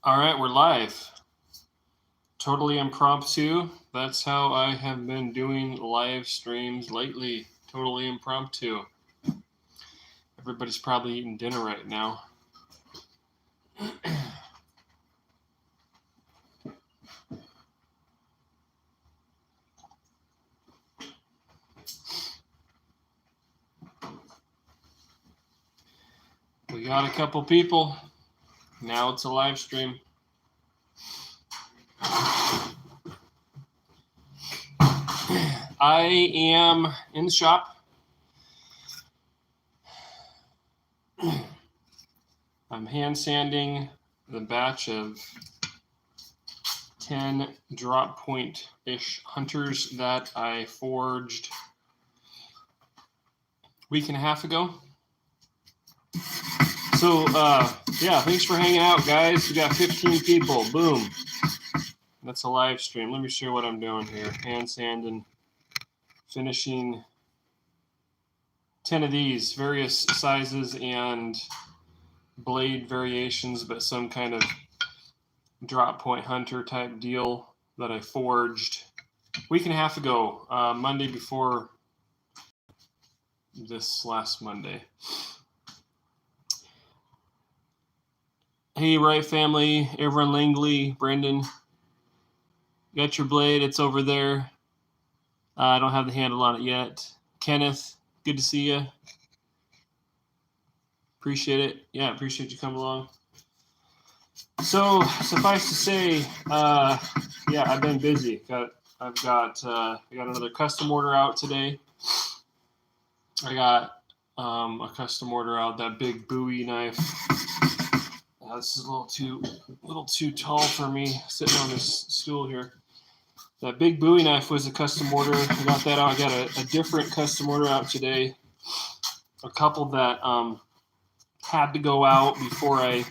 All right, we're live. Totally impromptu. That's how I have been doing live streams lately. Totally impromptu. Everybody's probably eating dinner right now. We got a couple people. Now it's a live stream. I am in the shop. I'm hand sanding the batch of 10 drop point-ish hunters that I forged a week and a half ago. So, yeah, thanks for hanging out, guys. We got 15 people. Boom. That's a live stream. Let me show you what I'm doing here. Hand sanding, finishing 10 of these, various sizes and blade variations, but some kind of drop point hunter type deal that I forged a week and a half ago, Monday before this last Monday. Hey, Right family, everyone, Langley, Brendan, got your blade, it's over there. I don't have the handle on it yet. Kenneth, good to see you. Appreciate it. Yeah, appreciate you coming along. So, suffice to say, yeah, I've been busy. I got another custom order out today. I got a custom order out, that big Bowie knife. This is a little too tall for me sitting on this stool here. That big Bowie knife was a custom order. I got that out. I got a different custom order out today. A couple that had to go out before I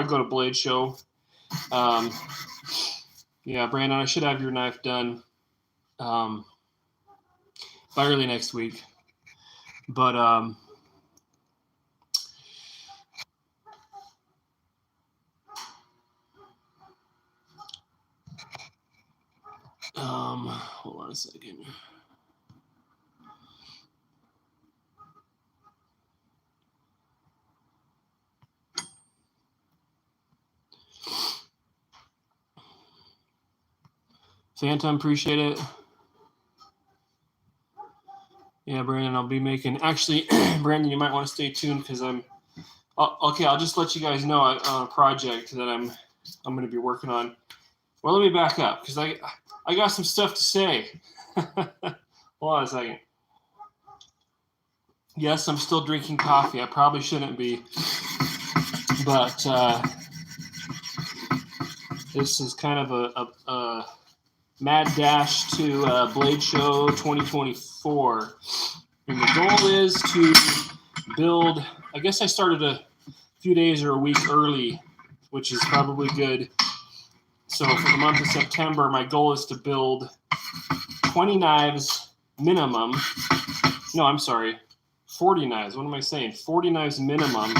go to Blade Show. Yeah, Brandon, I should have your knife done by early next week. But hold on a second. Phantom, appreciate it. Yeah, Brandon, I'll be making. Actually, Brandon, you might want to stay tuned because okay, I'll just let you guys know on a project that I'm going to be working on. Well, let me back up because I got some stuff to say. Hold on a second. Yes, I'm still drinking coffee. I probably shouldn't be, but this is kind of a mad dash to Blade Show 2024. And the goal is to build, I guess I started a few days or a week early, which is probably good. So for the month of September, my goal is to build 20 knives minimum. No, I'm sorry, 40 knives. What am I saying? 40 knives minimum.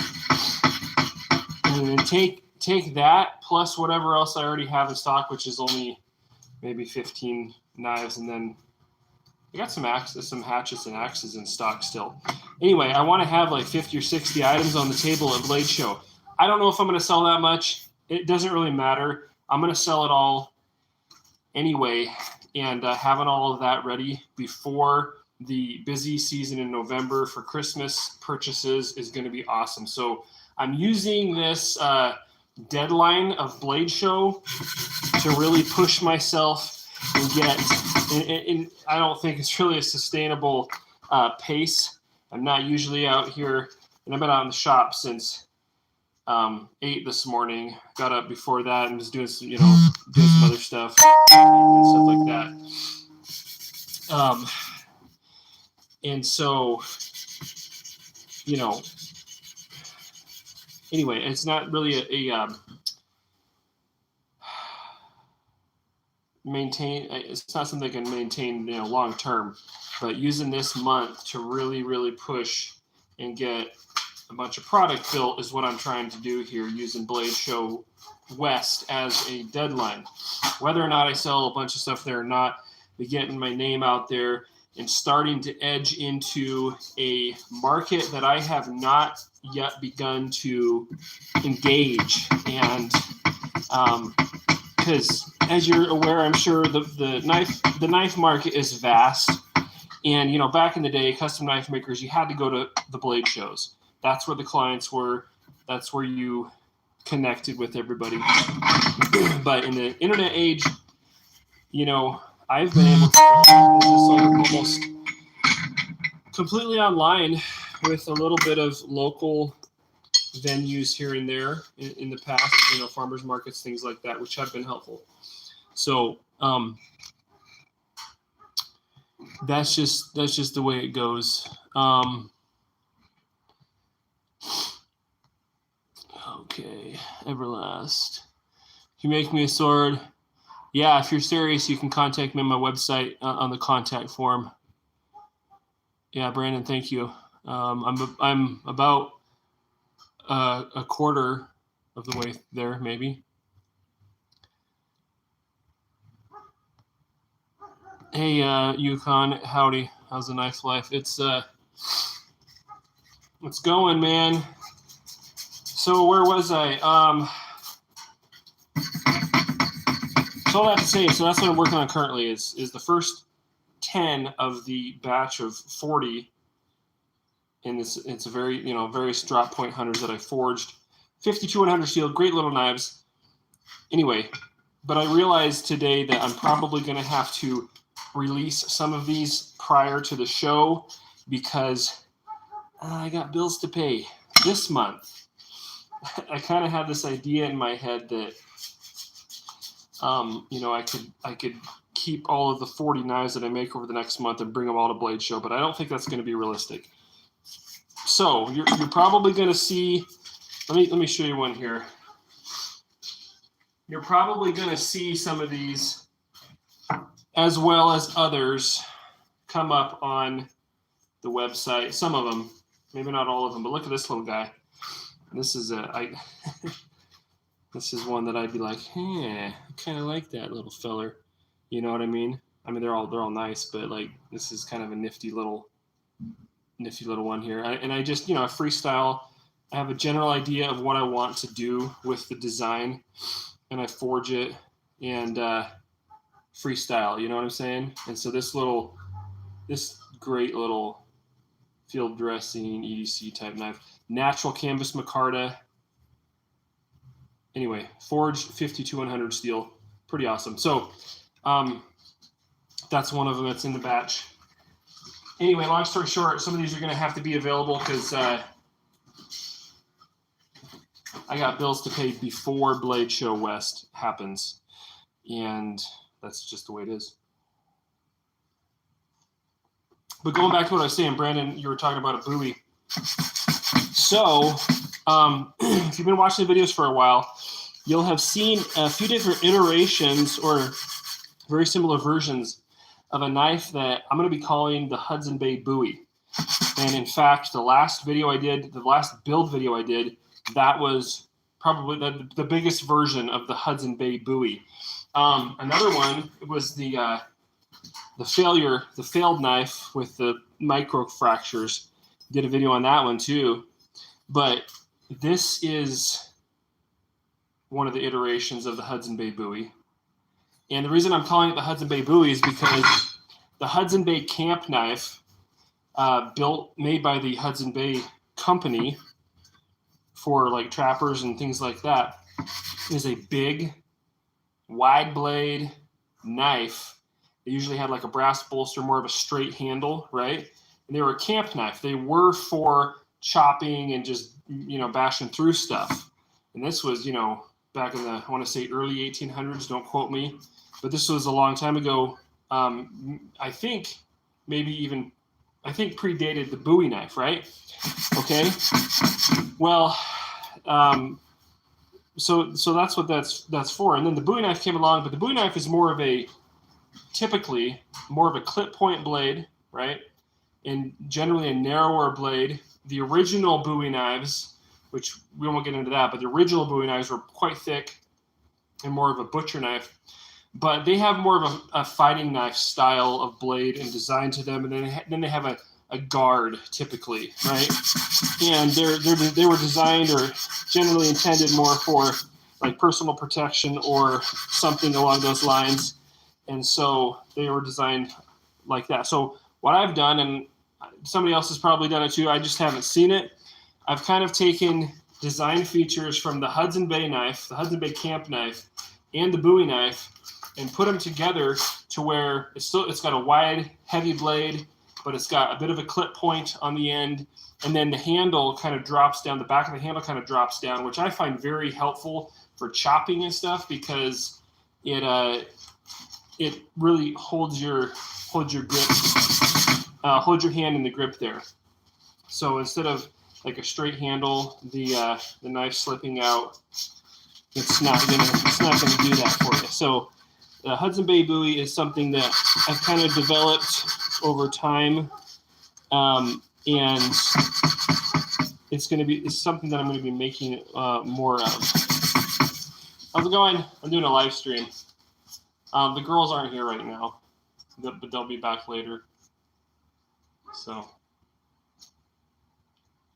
And then take that plus whatever else I already have in stock, which is only maybe 15 knives, and then I got some hatchets and axes in stock still. Anyway, I want to have like 50 or 60 items on the table at Blade Show. I don't know if I'm going to sell that much. It doesn't really matter. I'm going to sell it all anyway, and having all of that ready before the busy season in November for Christmas purchases is going to be awesome. So I'm using this deadline of Blade Show to really push myself and get, and I don't think it's really a sustainable pace. I'm not usually out here, and I've been out in the shop since 8 this morning. Got up before that and was doing some, doing some other stuff and stuff like that. And so you know, anyway, it's not really it's not something that can maintain, you know, long term, but using this month to really push and get a bunch of product built is what I'm trying to do here, using Blade Show West as a deadline. Whether or not I sell a bunch of stuff there or not, but getting my name out there and starting to edge into a market that I have not yet begun to engage. And because as you're aware, I'm sure the knife market is vast. And, you know, back in the day, custom knife makers, you had to go to the blade shows. That's where the clients were. That's where you connected with everybody. But in the internet age, you know, I've been able to do this like almost completely online with a little bit of local venues here and there in the past, you know, farmers markets, things like that, which have been helpful. So that's just the way it goes. Okay, Everlast. If you make me a sword, yeah, if you're serious, you can contact me on my website on the contact form. Yeah, Brandon, thank you. I'm about a quarter of the way there, maybe. Hey, Yukon, howdy. How's the knife life? It's going, man. So where was I? So all I have to say, so that's what I'm working on currently is the first 10 of the batch of 40. And it's a very, you know, various drop point hunters that I forged. 52-100 steel, great little knives. Anyway, but I realized today that I'm probably going to have to release some of these prior to the show because I got bills to pay this month. I kind of had this idea in my head that, you know, I could keep all of the 40 knives that I make over the next month and bring them all to Blade Show, but I don't think that's going to be realistic. So you're probably going to see. Let me show you one here. You're probably going to see some of these, as well as others, come up on the website. Some of them, maybe not all of them, but look at this little guy. This is this is one that I'd be like, hey, I kind of like that little feller. You know what I mean? I mean, they're all nice, but like this is kind of a nifty little one here. I just, you know, I freestyle. I have a general idea of what I want to do with the design, and I forge it and freestyle. You know what I'm saying? And so this great little field dressing EDC type knife, natural canvas micarta. Anyway, forged 52-100 steel, pretty awesome. So that's one of them that's in the batch. Anyway, long story short, some of these are going to have to be available because I got bills to pay before Blade Show West happens, and that's just the way it is. But going back to what I was saying, Brandon, you were talking about a buoy. So if you've been watching the videos for a while, you'll have seen a few different iterations or very similar versions of a knife that I'm going to be calling the Hudson Bay Buoy. And in fact, the last build video I did, that was probably the biggest version of the Hudson Bay Buoy. Another one was the failed knife with the micro fractures. Did a video on that one too. But this is one of the iterations of the Hudson Bay Buoy. And the reason I'm calling it the Hudson Bay Buoy is because the Hudson Bay camp knife, made by the Hudson Bay Company for like trappers and things like that, is a big, wide blade knife. They usually had like a brass bolster, more of a straight handle, right? And they were a camp knife. They were for chopping and just, you know, bashing through stuff. And this was, you know, back in the, I want to say early 1800s, don't quote me, but this was a long time ago. I think maybe even I think predated the Bowie knife, right? Okay. Well, so that's what that's for. And then the Bowie knife came along, but the Bowie knife is typically more of a clip point blade, right? And generally a narrower blade. The original Bowie knives, which we won't get into that, but the original Bowie knives were quite thick and more of a butcher knife. But they have more of a fighting knife style of blade and design to them, and then they have a guard typically, right? And they were designed or generally intended more for like personal protection or something along those lines, and so they were designed like that. So what I've done, and somebody else has probably done it too, I just haven't seen it. I've kind of taken design features from the Hudson Bay knife, the Hudson Bay camp knife, and the Bowie knife, and put them together to where it's got a wide, heavy blade, but it's got a bit of a clip point on the end, and then the handle kind of drops down. The back of the handle kind of drops down, which I find very helpful for chopping and stuff because it really holds your grip, hold your hand in the grip there. So instead of like a straight handle, the knife slipping out, it's not gonna do that for you. So the Hudson Bay Bowie is something that I've kind of developed over time, and it's something that I'm going to be making more of. How's it going? I'm doing a live stream. The girls aren't here right now, but they'll be back later. So,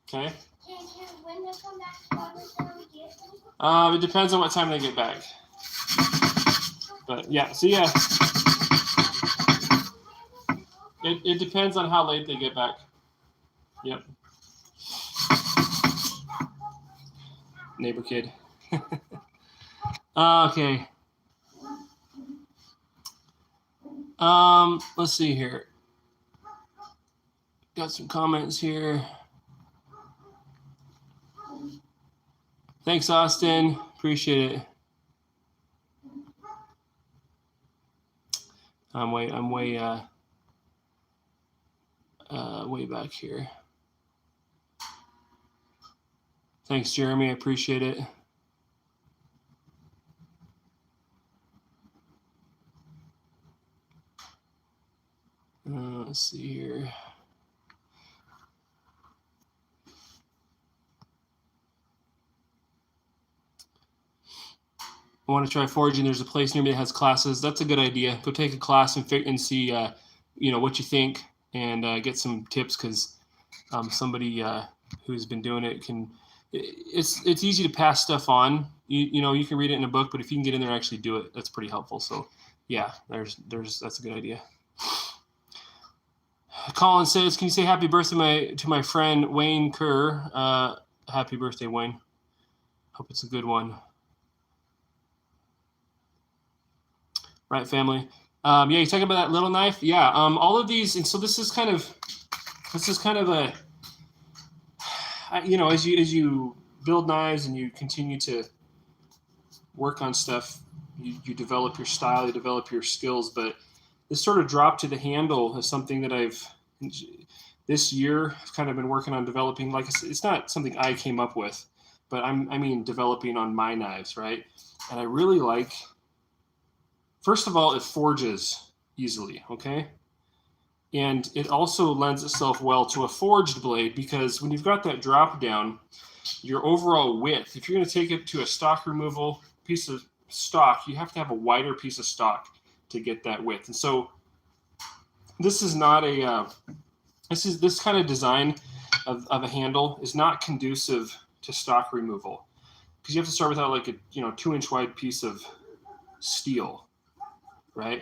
okay. When they come back, it depends on what time they get back. But yeah, so yeah, it depends on how late they get back. Yep. Neighbor kid. Okay. Let's see here. Got some comments here. Thanks, Austin. Appreciate it. I'm way back here. Thanks, Jeremy. I appreciate it. Let's see here. I want to try forging. There's a place near me that has classes. That's a good idea. Go take a class and see, what you think, and get some tips because somebody who's been doing it can. It's easy to pass stuff on. You can read it in a book, but if you can get in there and actually do it, that's pretty helpful. So, yeah, that's a good idea. Colin says, "Can you say happy birthday to my friend Wayne Kerr? Happy birthday, Wayne. Hope it's a good one." Right, family. Yeah, you talking about that little knife? Yeah. All of these, and so this is kind of a, as you build knives and you continue to work on stuff, you develop your style, you develop your skills. But this sort of drop to the handle is something that this year I've kind of been working on developing. Like I said, it's not something I came up with, but I mean developing on my knives, right? And I really like. First of all, it forges easily, okay? And it also lends itself well to a forged blade because when you've got that drop down, your overall width, if you're going to take it to a stock removal piece of stock, you have to have a wider piece of stock to get that width. And so this is not this kind of design of a handle is not conducive to stock removal because you have to start without like a 2-inch wide piece of steel. Right?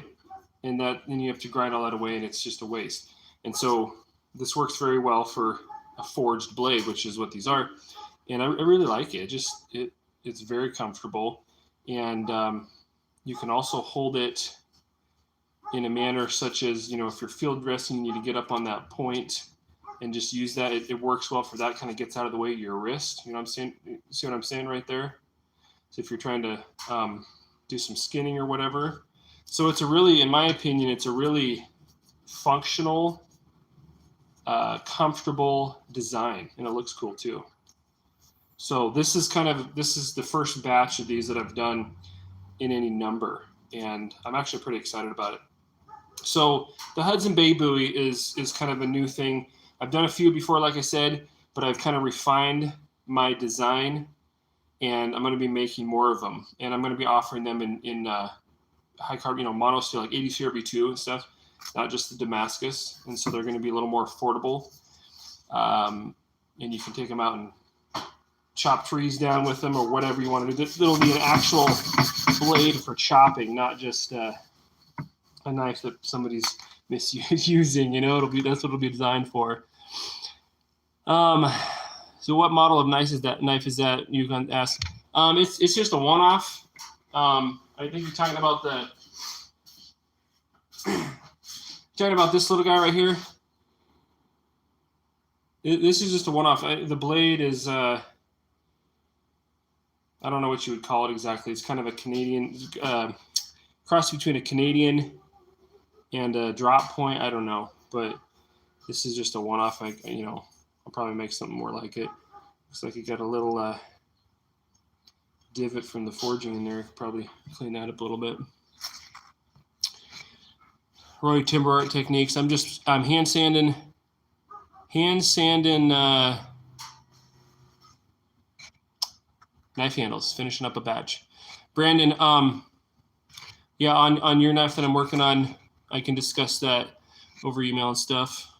And then you have to grind all that away and it's just a waste. And so this works very well for a forged blade, which is what these are. And I really like it. It's very comfortable. And you can also hold it in a manner such as, if you're field resting, you need to get up on that point and just use that. It works well for that, kind of gets out of the way of your wrist. You know what I'm saying? See what I'm saying right there? So if you're trying to do some skinning or whatever. So in my opinion, it's a really functional comfortable design, and it looks cool too. So this is the first batch of these that I've done in any number, and I'm actually pretty excited about it. So the Hudson Bay buoy is kind of a new thing. I've done a few before, like I said, but I've kind of refined my design, and I'm going to be making more of them, and I'm going to be offering them in high carbon, mono steel, like 80 CRB2 and stuff, not just the Damascus, and so they're going to be a little more affordable, and you can take them out and chop trees down with them or whatever you want to do. It'll be an actual blade for chopping, not just a knife that somebody's misusing. That's what it'll be designed for. So what model of knife is that? You can ask. It's just a Oneoff. I think you're talking about this little guy right here. This is just a Oneoff. The blade is I don't know what you would call it exactly. It's kind of a Canadian cross between a Canadian and a drop point. I don't know, but this is just a Oneoff. I'll probably make something more like it. Looks like it got a little divot from the forging in there. Probably clean that up a little bit. Roy Timber Art Techniques. I'm hand sanding knife handles, finishing up a batch. Brandon, yeah, on your knife that I'm working on, I can discuss that over email and stuff.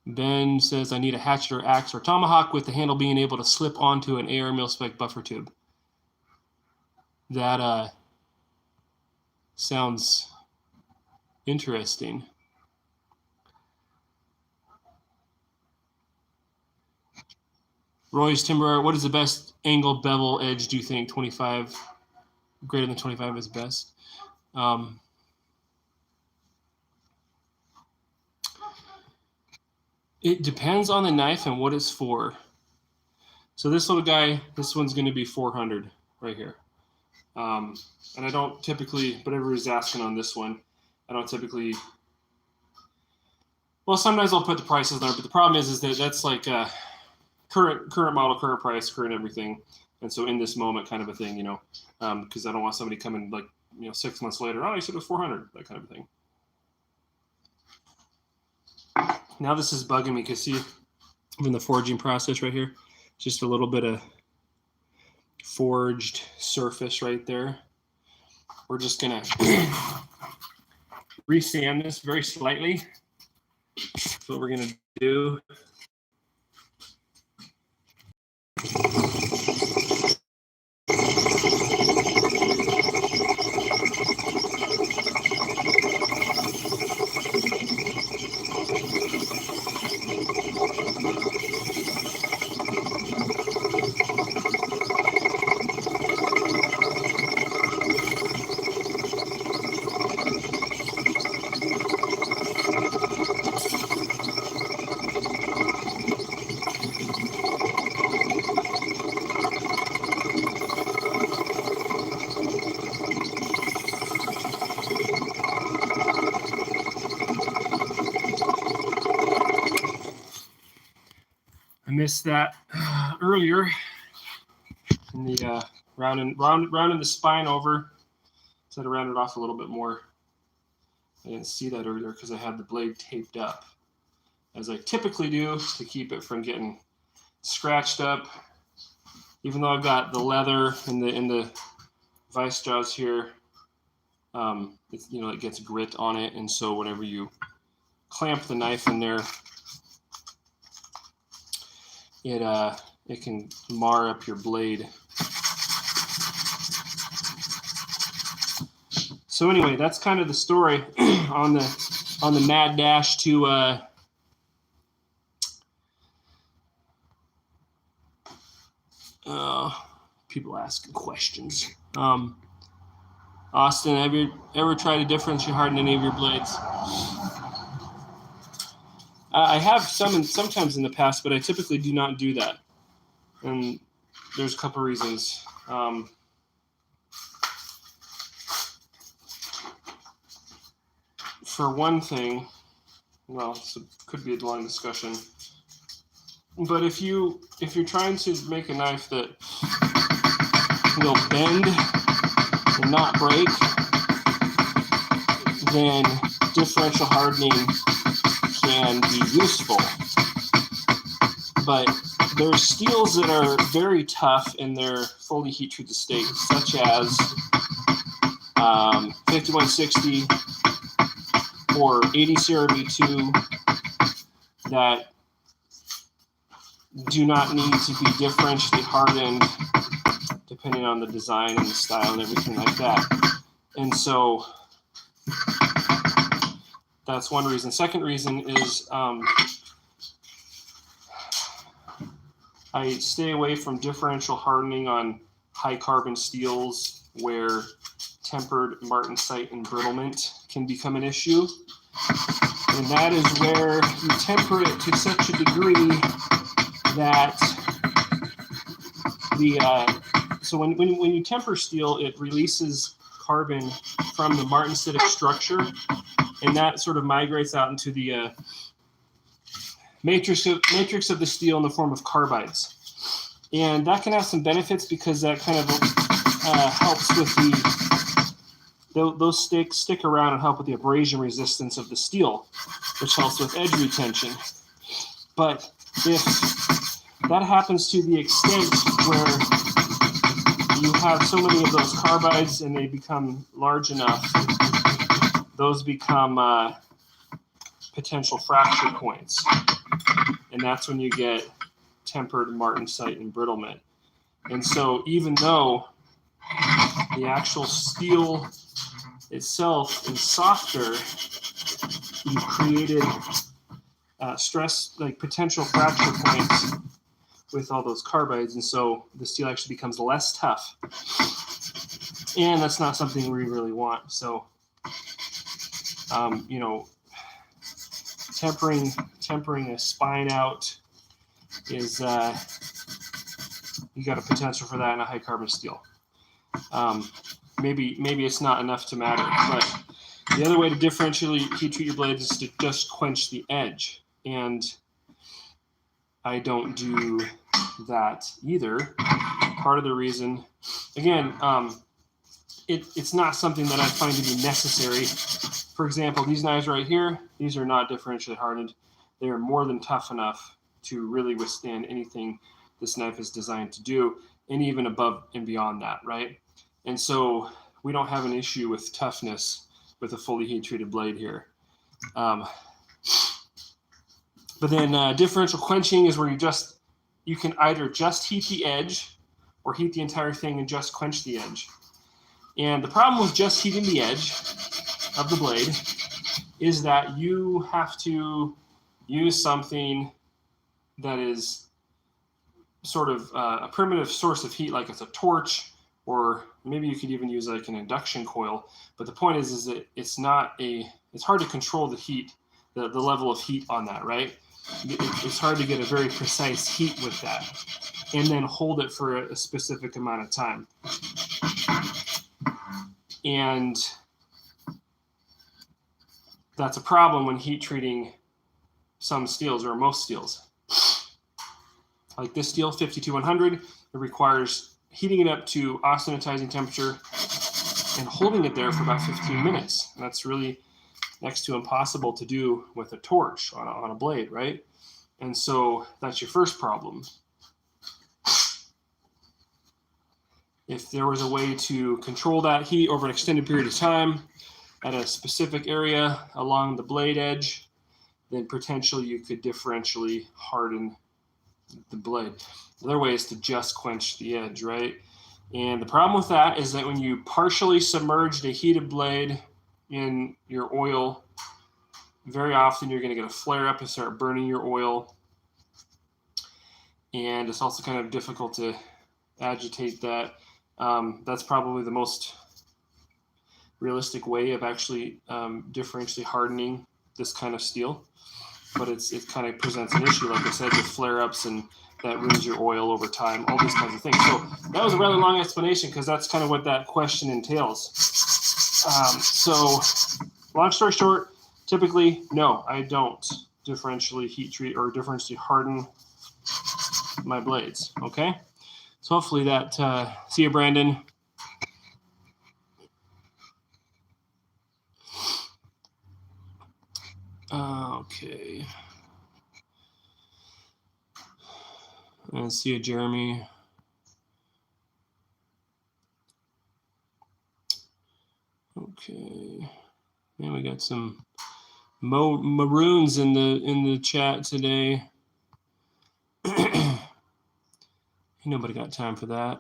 Ben says, I need a hatchet or axe or tomahawk with the handle being able to slip onto an AR mil-spec buffer tube. That sounds interesting. Roy's Timber, what is the best angle bevel edge, do you think? 25, greater than 25 is best. It depends on the knife and what it's for. So this little guy, this one's going to be 400 right here. And I don't typically, but everybody's asking on this one, I don't typically, well, sometimes I'll put the prices there, but the problem is that that's like current model, current price, current everything. And so in this moment kind of a thing, because I don't want somebody coming 6 months later, oh, you said it was 400, that kind of thing. Now this is bugging me because see, in the forging process right here, just a little bit of forged surface right there. We're just gonna resand this very slightly. That's what we're gonna do. I missed that earlier in the rounding the spine over. So I had to round it off a little bit more. I didn't see that earlier because I had the blade taped up, as I typically do, to keep it from getting scratched up. Even though I've got the leather in the vice jaws here, it gets grit on it, and so whenever you clamp the knife in there, it can mar up your blade. So anyway, that's kind of the story on the mad dash to people asking questions. Austin, have you ever tried to differential harden any of your blades? I have sometimes in the past, but I typically do not do that. And there's a couple reasons. for one thing, well, it could be a long discussion, but if you're trying to make a knife that will bend and not break, then differential hardening can be useful. But there's steels that are very tough in their fully heat-treated state, such as 5160 or 80 CRB2 that do not need to be differentially hardened depending on the design and the style and everything like that. And so that's one reason. Second reason is I stay away from differential hardening on high carbon steels where tempered martensite embrittlement can become an issue. And that is where you temper it to such a degree that so when you temper steel, it releases carbon from the martensitic structure, and that sort of migrates out into the matrix of the steel in the form of carbides. And that can have some benefits because that kind of helps with those stick around and help with the abrasion resistance of the steel, which helps with edge retention. But if that happens to the extent where you have so many of those carbides and they become large enough, those become potential fracture points. And that's when you get tempered martensite embrittlement. And so even though the actual steel itself is softer, you've created stress, like potential fracture points with all those carbides, and so the steel actually becomes less tough. And that's not something we really want. So, tempering a spine out is you got a potential for that in a high carbon steel. Maybe it's not enough to matter, but the other way to differentially heat treat your blades is to just quench the edge, and I don't do that either. Part of the reason, again, it's not something that I find to be necessary. For example, these knives right here, these are not differentially hardened. They are more than tough enough to really withstand anything this knife is designed to do, and even above and beyond that, right? And so we don't have an issue with toughness with a fully heat-treated blade here. But then differential quenching is where you can either just heat the edge or heat the entire thing and just quench the edge. And the problem with just heating the edge of the blade is that you have to use something that is sort of a primitive source of heat, like it's a torch, or maybe you could even use like an induction coil. But the point is that it's hard to control the heat, the level of heat on that, right? It's hard to get a very precise heat with that and then hold it for a specific amount of time. And that's a problem when heat treating some steels or most steels. Like this steel, 52100, it requires heating it up to austenitizing temperature and holding it there for about 15 minutes. And that's really next to impossible to do with a torch on a blade, right? And so that's your first problem. If there was a way to control that heat over an extended period of time at a specific area along the blade edge, then potentially you could differentially harden the blade. The other way is to just quench the edge, right? And the problem with that is that when you partially submerge the heated blade in your oil, very often you're going to get a flare up and start burning your oil. And it's also kind of difficult to agitate that. That's probably the most realistic way of actually differentially hardening this kind of steel. But it kind of presents an issue, like I said, with flare-ups, and that ruins your oil over time, all these kinds of things. So that was a rather long explanation because that's kind of what that question entails. So long story short, Typically, no, I don't differentially heat treat or differentially harden my blades. Okay, so hopefully that. See you, Brandon. Okay. And see you, Jeremy. Okay. And we got some maroons in the chat today. Nobody got time for that.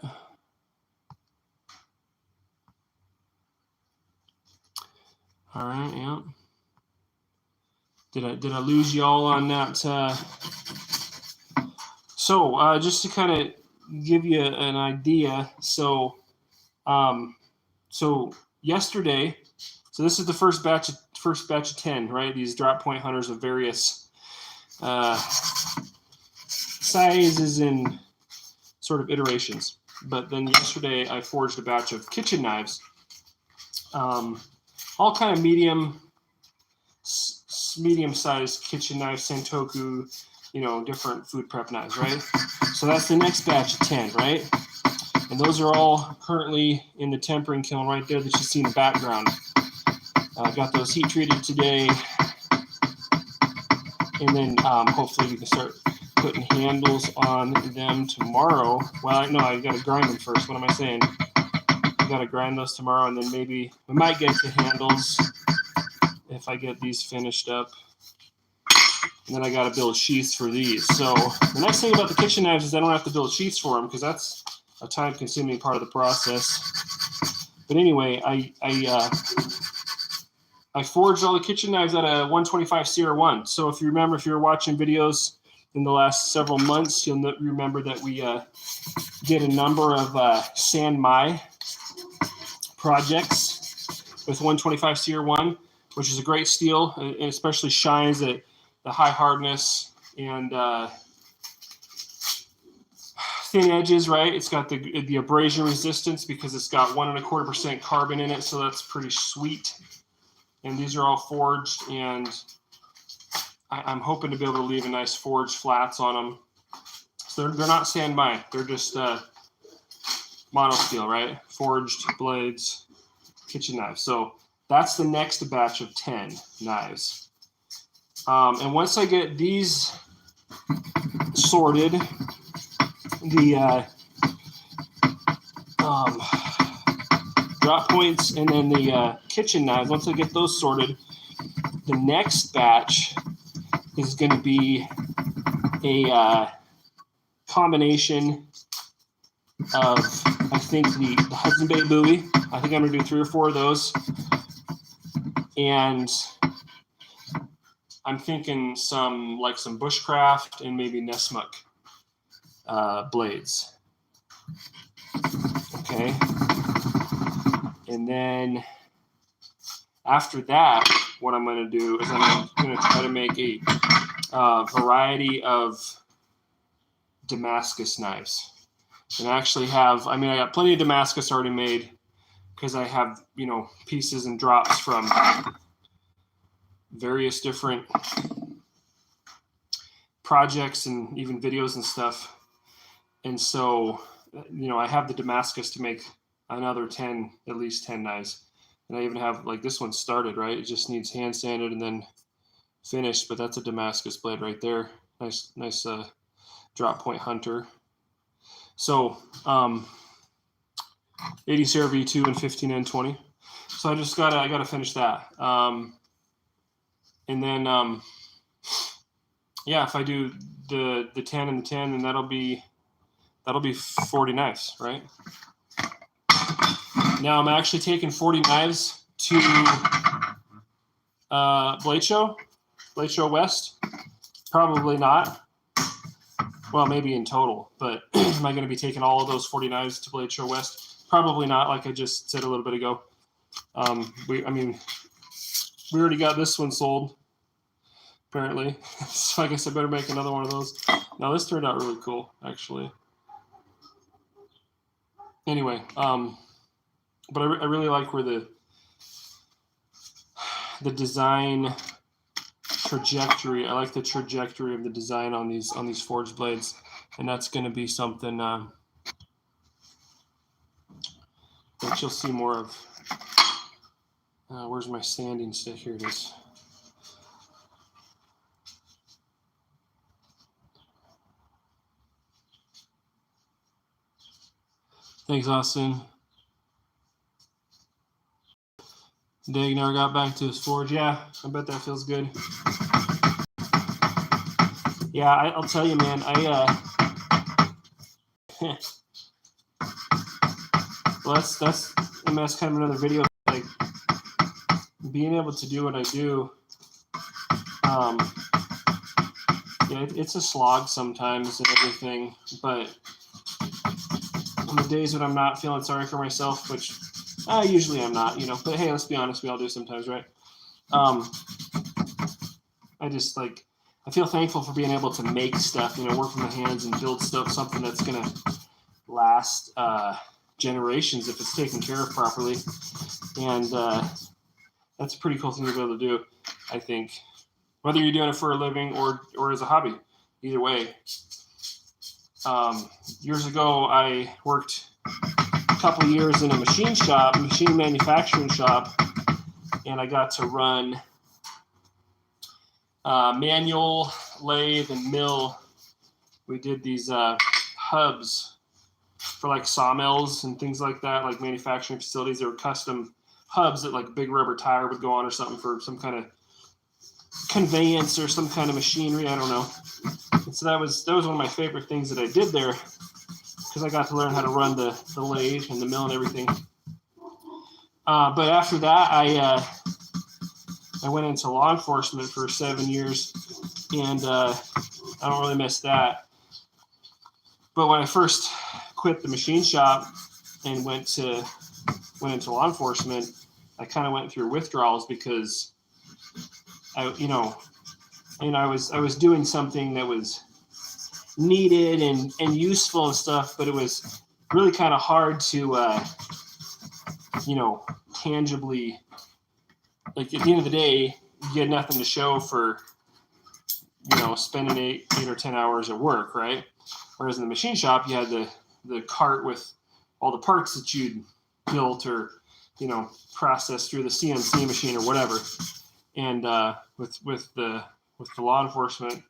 All right, yeah. Did I lose y'all on that? So just to kind of give you an idea, so yesterday, so this is the first batch of 10, right? These drop point hunters of various sizes and sort of iterations. But then yesterday I forged a batch of kitchen knives, all kind of medium-sized kitchen knives, Sentoku, different food prep knives, right? So that's the next batch of 10, right? And those are all currently in the tempering kiln right there that you see in the background. I got those heat treated today, and then hopefully we can start putting handles on them tomorrow. Well, no, I got to grind them first. What am I saying? I got to grind those tomorrow, and then maybe we might get to handles if I get these finished up. And then I got to build sheaths for these. So the nice thing about the kitchen knives is I don't have to build sheaths for them because that's a time-consuming part of the process. But anyway, I forged all the kitchen knives at a 125 CR1. So if you remember, if you were watching videos in the last several months, you'll remember that we did a number of Sanmai projects with 125 CR1, which is a great steel. It especially shines at the high hardness and thin edges, right? It's got the abrasion resistance because it's got 1.25% carbon in it, so that's pretty sweet. And these are all forged, and I'm hoping to be able to leave a nice forged flats on them. So they're not Sanmai, they're just mono steel, right? Forged blades, kitchen knives. So that's the next batch of 10 knives. And once I get these sorted, the drop points and then the kitchen knives, once I get those sorted, the next batch is going to be a combination of, I think, the Hudson Bay buoy. I think I'm going to do 3 or 4 of those. And I'm thinking some bushcraft and maybe Nessmuck blades. Okay. And then after that, what I'm going to do is I'm going to try to make a variety of Damascus knives. And I actually have, I got plenty of Damascus already made because I have, pieces and drops from various different projects and even videos and stuff. And so, I have the Damascus to make another at least 10 knives. And I even have, this one started, right? It just needs hand sanded and then finished, but that's a Damascus blade right there. Nice drop point hunter. So 80 CRV2 and 15N20. So I gotta finish that. And then if I do the 10 and the 10, then that'll be 40 knives, right? Now I'm actually taking 40 knives to Blade Show West. Probably not. Well, maybe in total, but am I going to be taking all of those 40 knives to Blade Show West? Probably not, like I just said a little bit ago. We already got this one sold, apparently. So I guess I better make another one of those. Now, this turned out really cool, actually. Anyway, but I really like where the design trajectory. I like the trajectory of the design on these forged blades, and that's going to be something that you'll see more of. Where's my sanding stick? Here it is. Thanks, Austin. Dag never got back to his forge. Yeah, I bet that feels good. Yeah, I'll tell you, man. Well, that's kind of another video. Like being able to do what I do. Yeah, it's a slog sometimes and everything, but on the days when I'm not feeling sorry for myself, which usually I'm not, but hey, let's be honest, we all do sometimes, right? I just I feel thankful for being able to make stuff, work with my hands and build stuff, something that's going to last generations if it's taken care of properly. And that's a pretty cool thing to be able to do, I think. Whether you're doing it for a living or as a hobby, either way. Years ago, I worked a couple of years in a machine manufacturing shop, and I got to run manual, lathe, and mill. We did these hubs for sawmills and things like that, like manufacturing facilities. They were custom hubs that a big rubber tire would go on or something for some kind of conveyance or some kind of machinery. I don't know. And so that was one of my favorite things that I did there, because I got to learn how to run the lathe and the mill and everything. But after that, I went into law enforcement for 7 years, and I don't really miss that. But when I first quit the machine shop and went into law enforcement, I kind of went through withdrawals because I was doing something that was needed and useful and stuff, but it was really kind of hard to, tangibly, at the end of the day, you had nothing to show for, spending 8 or 10 hours at work, right? Whereas in the machine shop, you had the cart with all the parts that you'd built or, processed through the CNC machine or whatever. And with the law enforcement,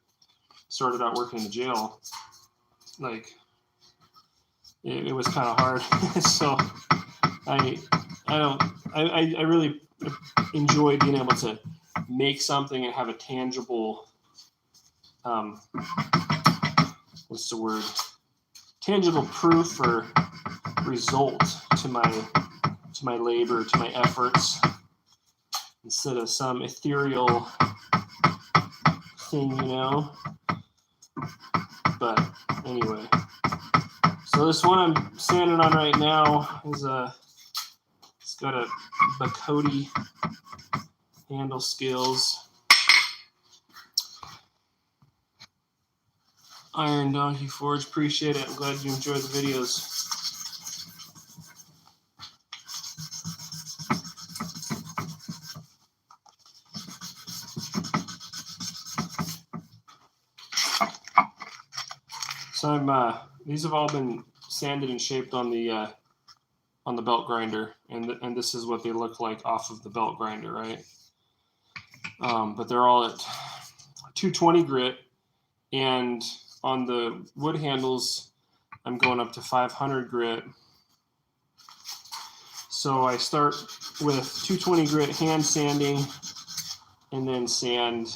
started out working in the jail, it was kind of hard. So I really enjoy being able to make something and have a tangible, tangible proof or result to my labor, to my efforts, instead of some ethereal thing, But anyway, so this one I'm sanding on right now is it's got a Bacote handle skills. Iron Donkey Forge, appreciate it. I'm glad you enjoyed the videos. So these have all been sanded and shaped on the belt grinder, and this is what they look like off of the belt grinder, right? But they're all at 220 grit, and on the wood handles, I'm going up to 500 grit. So I start with 220 grit hand sanding, and then sand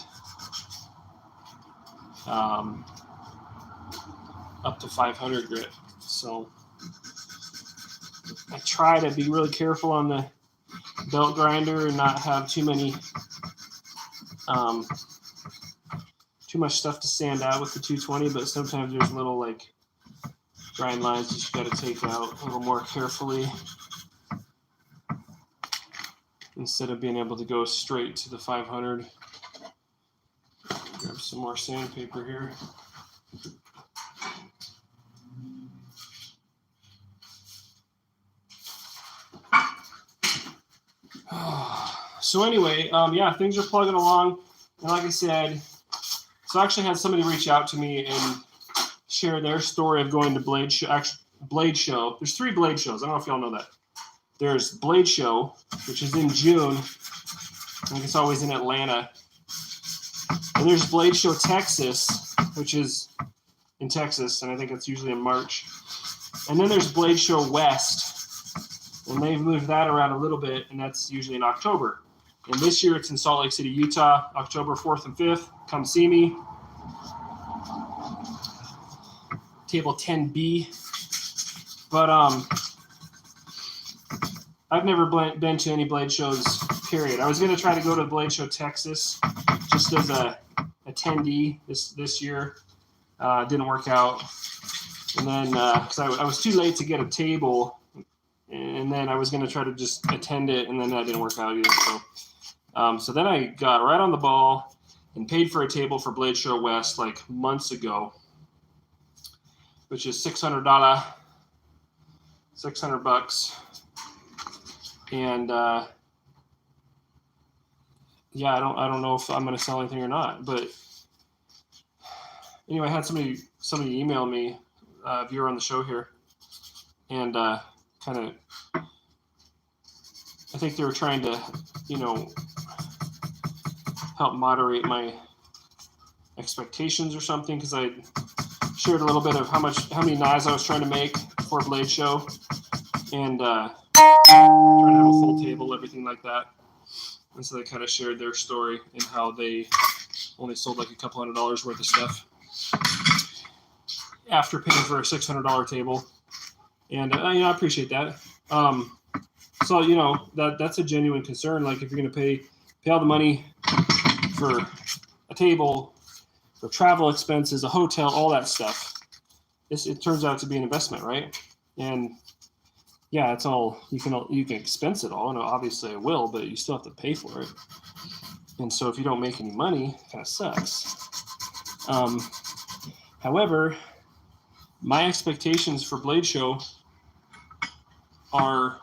up to 500 grit. So I try to be really careful on the belt grinder and not have too much stuff to sand out with the 220, but sometimes there's little grind lines that you got to take out a little more carefully instead of being able to go straight to the 500. Grab some more sandpaper here. So anyway, yeah, things are plugging along. And like I said, so I actually had somebody reach out to me and share their story of going to Blade Show. There's 3 Blade shows. I don't know if y'all know that. There's Blade Show, which is in June. I think it's always in Atlanta. And there's Blade Show Texas, which is in Texas, and I think it's usually in March. And then there's Blade Show West, and they've moved that around a little bit, and that's usually in October. And this year it's in Salt Lake City, Utah, October 4th and 5th. Come see me. Table 10B. But I've never been to any Blade shows, period. I was going to try to go to Blade Show Texas just as a attendee this year. Didn't work out. And then because I was too late to get a table, and then I was going to try to just attend it, and then that didn't work out either. So then I got right on the ball and paid for a table for Blade Show West like months ago, which is $600. And yeah, I don't know if I'm going to sell anything or not. But anyway, I had somebody email me, viewer on the show here, and kind of, I think they were trying to, help moderate my expectations or something, because I shared a little bit of how many knives I was trying to make for a Blade show, and trying to have a full table, everything like that. And so they kind of shared their story and how they only sold like a couple $100 worth of stuff after paying for a $600 table. And I appreciate that. So that's a genuine concern. Like if you're going to pay all the money for a table, for travel expenses, a hotel, all that stuff, it turns out to be an investment, right? And yeah, it's all you can expense it all, and obviously I will, but you still have to pay for it. And so if you don't make any money, it kind of sucks. However, my expectations for Blade Show are,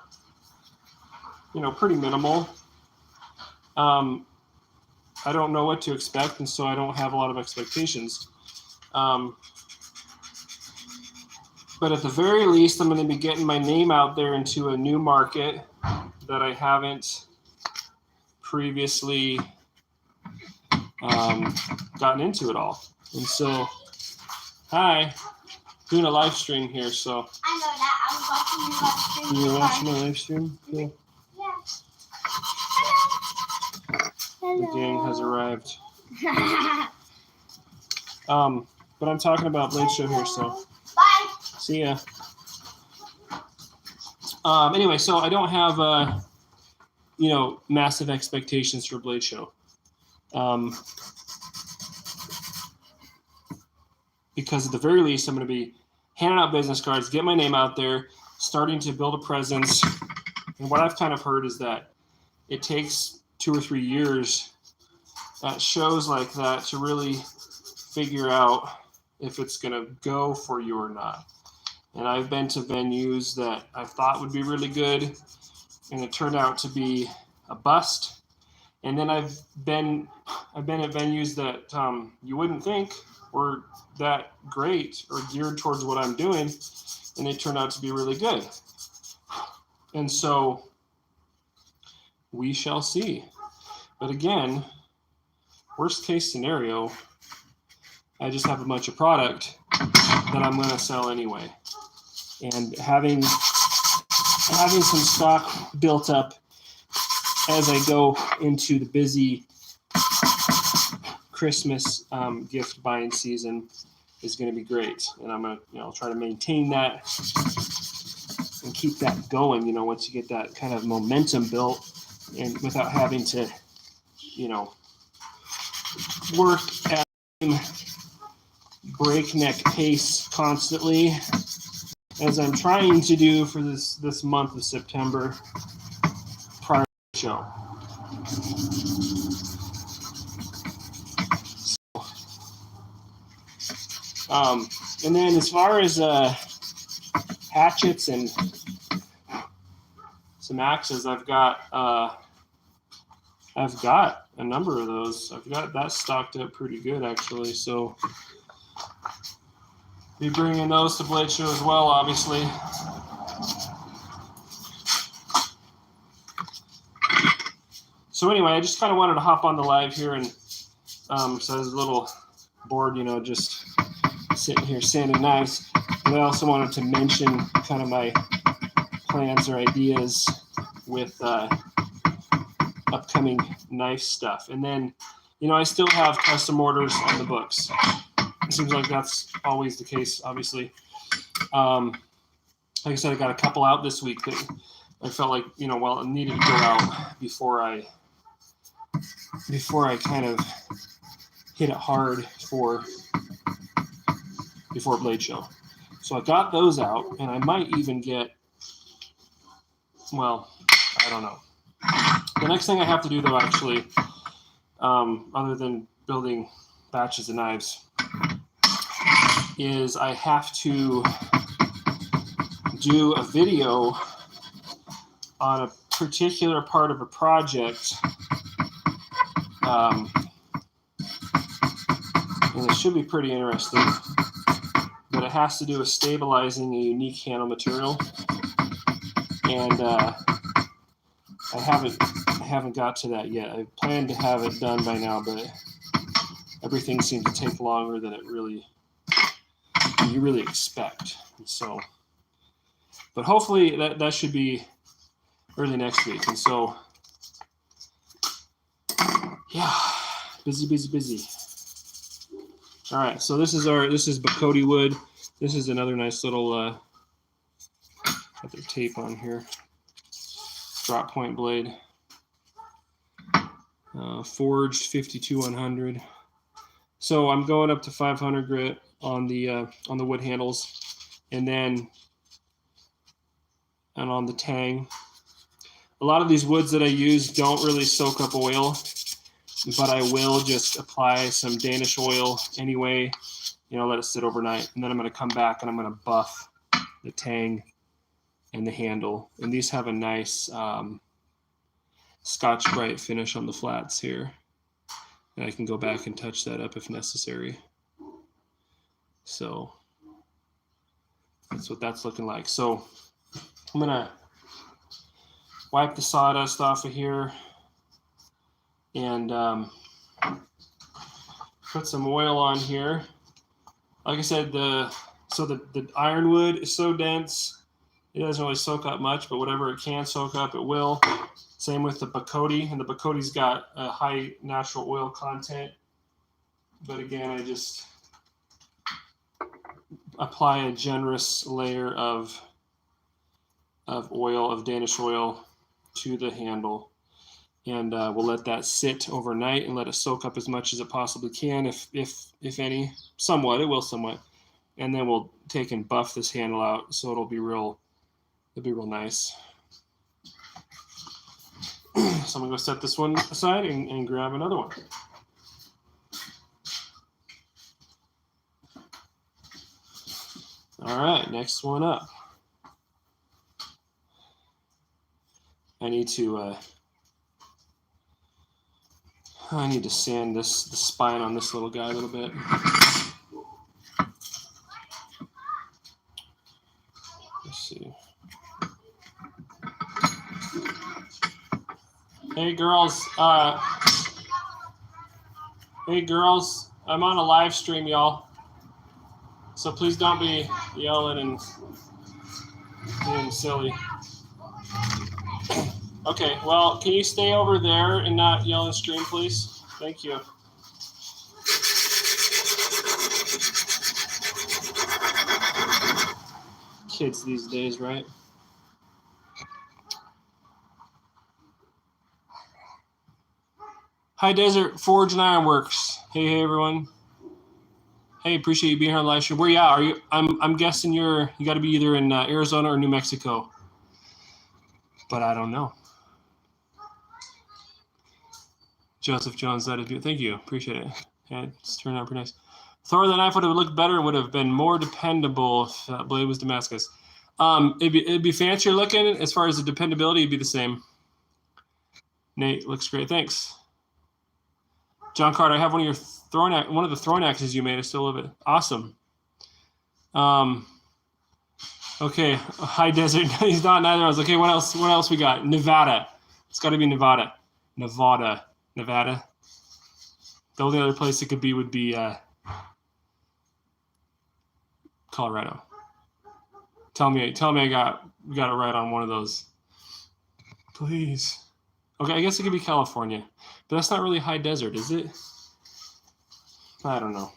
pretty minimal. I don't know what to expect, and so I don't have a lot of expectations. But at the very least, I'm going to be getting my name out there into a new market that I haven't previously gotten into at all. And so, hi, doing a live stream here. So I know that. I was watching your live stream. You're watching my live stream? Cool. Yeah. The gang has arrived. But I'm talking about Blade Show here, so Bye. see ya. Anyway, so I don't have massive expectations for Blade Show. Because at the very least, I'm going to be handing out business cards, get my name out there, starting to build a presence. And what I've kind of heard is that it takes 2 or 3 years at shows like that to really figure out if it's going to go for you or not. And I've been to venues that I thought would be really good, and it turned out to be a bust. And then I've been at venues that you wouldn't think were that great or geared towards what I'm doing, and they turned out to be really good. And so we shall see. But again, worst case scenario, I just have a bunch of product that I'm going to sell anyway. And having some stock built up as I go into the busy Christmas gift buying season is going to be great. And I'm going to try to maintain that and keep that going, once you get that kind of momentum built, and without having to, work at breakneck pace constantly, as I'm trying to do for this month of September prior to the show. And then as far as hatchets and some axes, I've got I've got a number of those. I've got that stocked up pretty good, actually. So be bringing those to Blade Show as well, obviously. So anyway, I just kind of wanted to hop on the live here, and so I was a little bored, you know, just sitting here sanding knives. And I also wanted to mention kind of my plans or ideas with upcoming knife stuff. And then, you know, I still have custom orders on the books. It seems like that's always the case, obviously. Like I said, I got a couple out this week that I felt like, you know, well, it needed to go out before I kind of hit it hard before Blade Show. So I got those out, and I might even get, well, I don't know. The next thing I have to do, though, actually, other than building batches of knives, is I have to do a video on a particular part of a project. And it should be pretty interesting. But it has to do with stabilizing a unique handle material. And I haven't got to that yet. I planned to have it done by now, but everything seems to take longer than you really expect. And so, but hopefully that should be early next week. And so, yeah, busy. All right, so this is Bacote wood. This is another nice little got their tape on here. Drop point blade. Forged 52-100. So I'm going up to 500 grit on the wood handles, and on the tang. A lot of these woods that I use don't really soak up oil, but I will just apply some Danish oil anyway, you know, let it sit overnight. And then I'm going to come back and I'm going to buff the tang and the handle. And these have a nice Scotch-Brite finish on the flats here. And I can go back and touch that up if necessary. So that's what that's looking like. So I'm going to wipe the sawdust off of here and put some oil on here. Like I said, the ironwood is so dense, it doesn't really soak up much, but whatever it can soak up, it will. Same with the Bacote, and the Bacote's got a high natural oil content. But again, I just apply a generous layer of oil, of Danish oil, to the handle. And we'll let that sit overnight and let it soak up as much as it possibly can, if any, somewhat. It will somewhat, and then we'll take and buff this handle out so it'll be real nice. So I'm gonna go set this one aside and grab another one. All right, next one up. I need to sand the spine on this little guy a little bit. Let's see. Hey girls, I'm on a live stream, y'all. So please don't be yelling and being silly. Okay, well, can you stay over there and not yell and stream, please? Thank you. Kids these days, right? Hi, Desert Forge and Ironworks. Hey, everyone. Hey, appreciate you being here on the live stream. Where you at? Are you? I'm guessing you got to be either in Arizona or New Mexico, but I don't know. Joseph Jones, that is good. Thank you. Appreciate it. Yeah, it's turned out pretty nice. Thor, the knife would have looked better and would have been more dependable if that blade was Damascus. It'd be fancier looking. As far as the dependability, it'd be the same. Nate, looks great. Thanks. John Carter, I have one of the throwing axes you made. I still love it. Awesome. Okay, high desert. He's not neither of us. Okay, what else? What else we got? Nevada. It's got to be Nevada. Nevada. The only other place it could be would be Colorado. Tell me I got it right on one of those. Please. Okay, I guess it could be California, but that's not really high desert, is it? I don't know.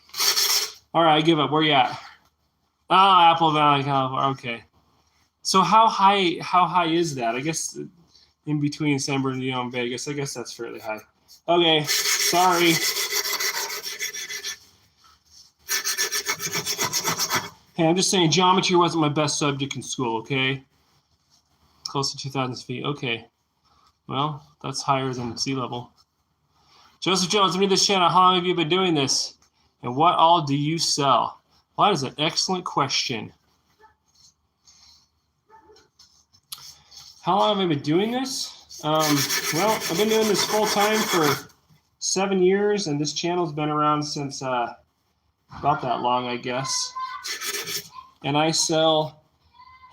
All right, I give up. Where you at? Oh, Apple Valley, California. Okay. So how high is that? I guess in between San Bernardino and Vegas. I guess that's fairly high. Okay, sorry. Hey, I'm just saying geometry wasn't my best subject in school, okay? Close to 2,000 feet. Okay. Well, that's higher than sea level. Joseph Jones, I'm new to this channel. How long have you been doing this? And what all do you sell? Well, that is an excellent question. How long have I been doing this? Well, I've been doing this full time for 7 years, and this channel's been around since about that long, I guess. And I sell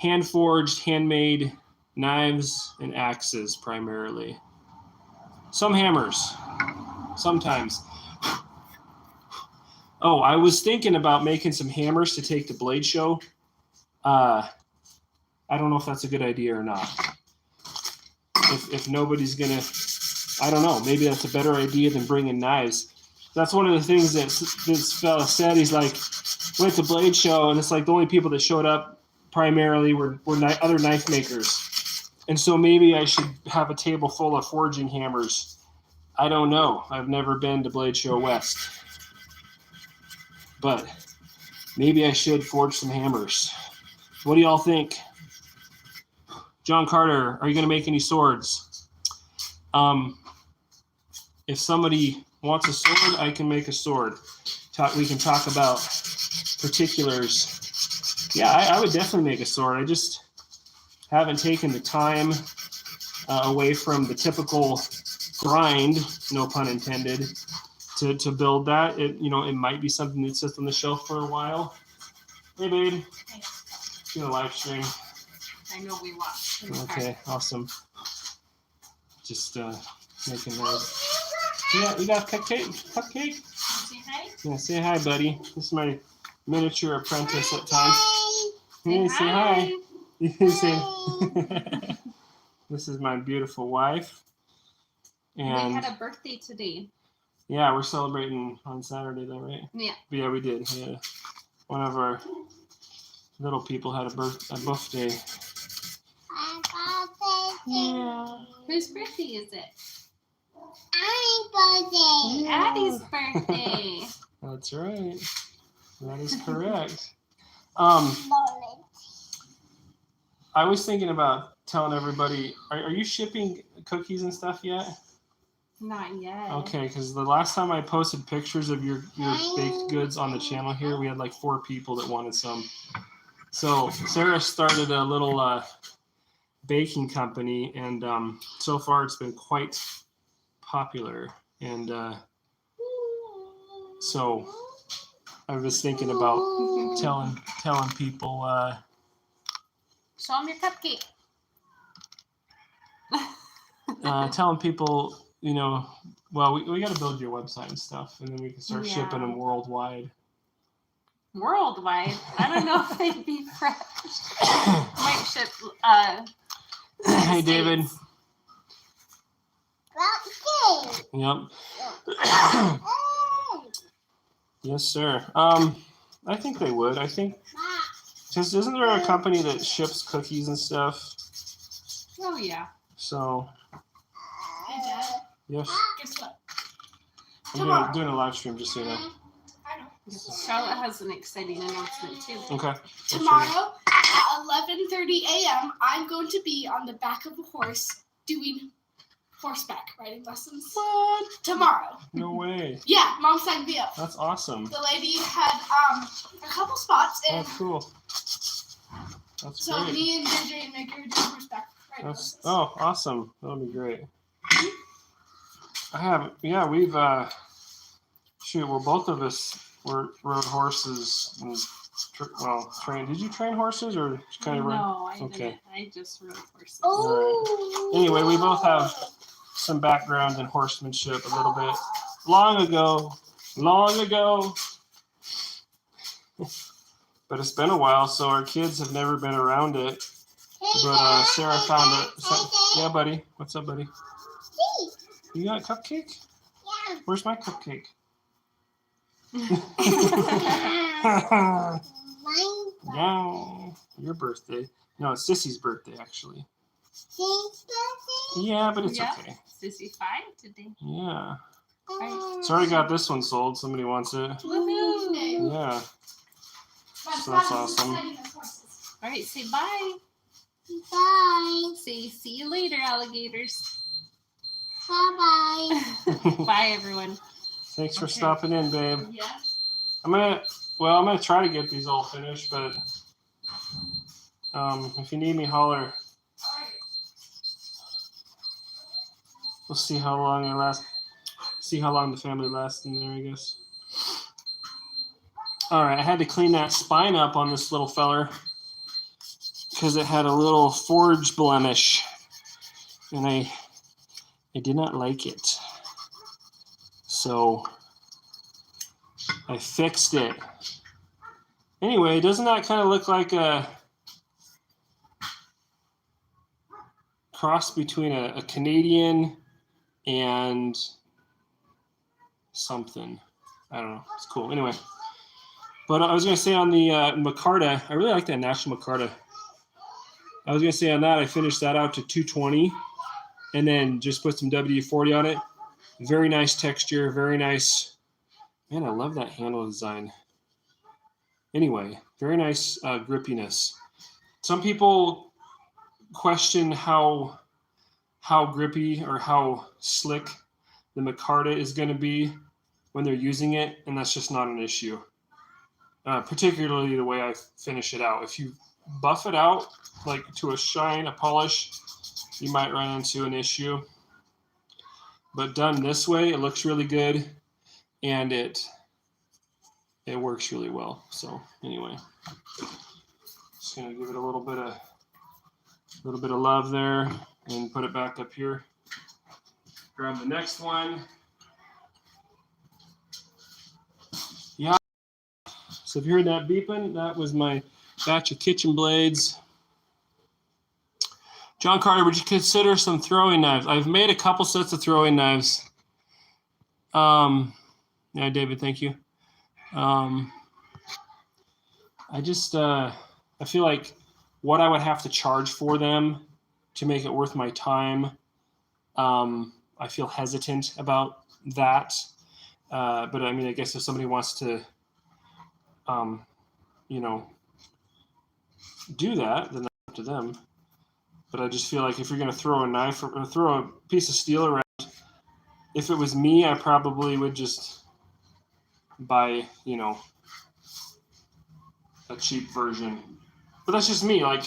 hand-forged, handmade knives and axes primarily. Some hammers, sometimes. Oh, I was thinking about making some hammers to take to Blade Show. I don't know if that's a good idea or not. If nobody's gonna, I don't know. Maybe that's a better idea than bringing knives. That's one of the things that this fella said. He's like, went to Blade Show, and it's like the only people that showed up primarily were other knife makers. And so maybe I should have a table full of forging hammers. I don't know. I've never been to Blade Show West. But maybe I should forge some hammers. What do y'all think? John Carter, are you going to make any swords? If somebody wants a sword, I can make a sword. We can talk about particulars. Yeah, I would definitely make a sword. I just haven't taken the time away from the typical grind, no pun intended, to build that. It might be something that sits on the shelf for a while. Hey, babe. Hey. Doing a live stream. I know we watch. Okay, awesome. Just making those. Yeah, we got cupcake. Say hi. Yeah, say hi, buddy. This is my miniature apprentice at times. Hey, say hi. Say. This is my beautiful wife. And we had a birthday today. Yeah, we're celebrating on Saturday, though, right? Yeah. Yeah, we did. Yeah, one of our little people had a birthday. Yeah. Whose birthday is it? Addie's birthday. Addie's birthday. That's right. That is correct. I was thinking about telling everybody, are you shipping cookies and stuff yet? Not yet. Okay, because the last time I posted pictures of your baked goods on the channel here, we had like 4 people that wanted some. So Sarah started a little baking company, and so far it's been quite popular. And so I was thinking about telling people. Show them your cupcake. Telling people, well, we got to build your website and stuff, and then we can start shipping them worldwide. Worldwide? I don't know if they'd be fresh. Might ship. Hey, David. Yep. Yes, sir. I think they would. I think, because isn't there a company that ships cookies and stuff? Oh yeah. So. Hey, Dad. Yes. Guess what? I'm doing a live stream, just so you know. I know. Charlotte has an exciting announcement too. Okay. Tomorrow at 11:30 a.m., I'm going to be on the back of a horse doing horseback riding lessons. What? Tomorrow. No way. Yeah, Mom signed me up. That's awesome. The lady had a couple spots, and That's cool. That's so great. me and JJ and Mickey are doing horseback riding lessons. Oh, awesome. That'll be great. I have. Yeah, we've. Shoot. Well, both of us rode horses. And, trained. Did you train horses or just kind of? No, I Okay. didn't. I just rode horses. Oh. Anyway, we both have some background in horsemanship a little bit. Long ago. But it's been a while, so our kids have never been around it. But Sarah found it. Yeah, buddy. What's up, buddy? You got a cupcake? Yeah. Where's my cupcake? Yeah, your birthday. No, it's Sissy's birthday, actually. Yeah, but it's okay. Sissy 5 today. Yeah. Right. So I already got this one sold. Somebody wants it. Woohoo! Yeah. So that's awesome. All right, say bye. Bye. Say see you later, alligators. Bye. Bye, everyone. Thanks for stopping in, babe. Yeah. I'm gonna try to get these all finished, but if you need me, holler. We'll see how long I last. See how long the family lasts in there, I guess. All right, I had to clean that spine up on this little feller because it had a little forge blemish, and I did not like it. So I fixed it. Anyway, doesn't that kind of look like a cross between a Canadian and something? I don't know. It's cool. Anyway, but I was going to say on the micarta, I really like that National micarta. I was going to say on that, I finished that out to 220 and then just put some WD-40 on it. Very nice texture, very nice. Man, I love that handle design. Anyway, very nice grippiness. Some people question how grippy or how slick the micarta is going to be when they're using it, and that's just not an issue. Particularly the way I finish it out. If you buff it out like to a shine, a polish, you might run into an issue. But done this way, it looks really good, and it works really well. So anyway, just gonna give it a little bit of love there, and put it back up here. Grab the next one. Yeah. So if you heard that beeping, that was my batch of kitchen blades. John Carter, would you consider some throwing knives? I've made a couple sets of throwing knives. Yeah, David, thank you. I just, I feel like what I would have to charge for them to make it worth my time, I feel hesitant about that. But I mean, I guess if somebody wants to, do that, then that's up to them. But I just feel like if you're going to throw a knife or throw a piece of steel around, if it was me, I probably would just buy, a cheap version. But that's just me. Like,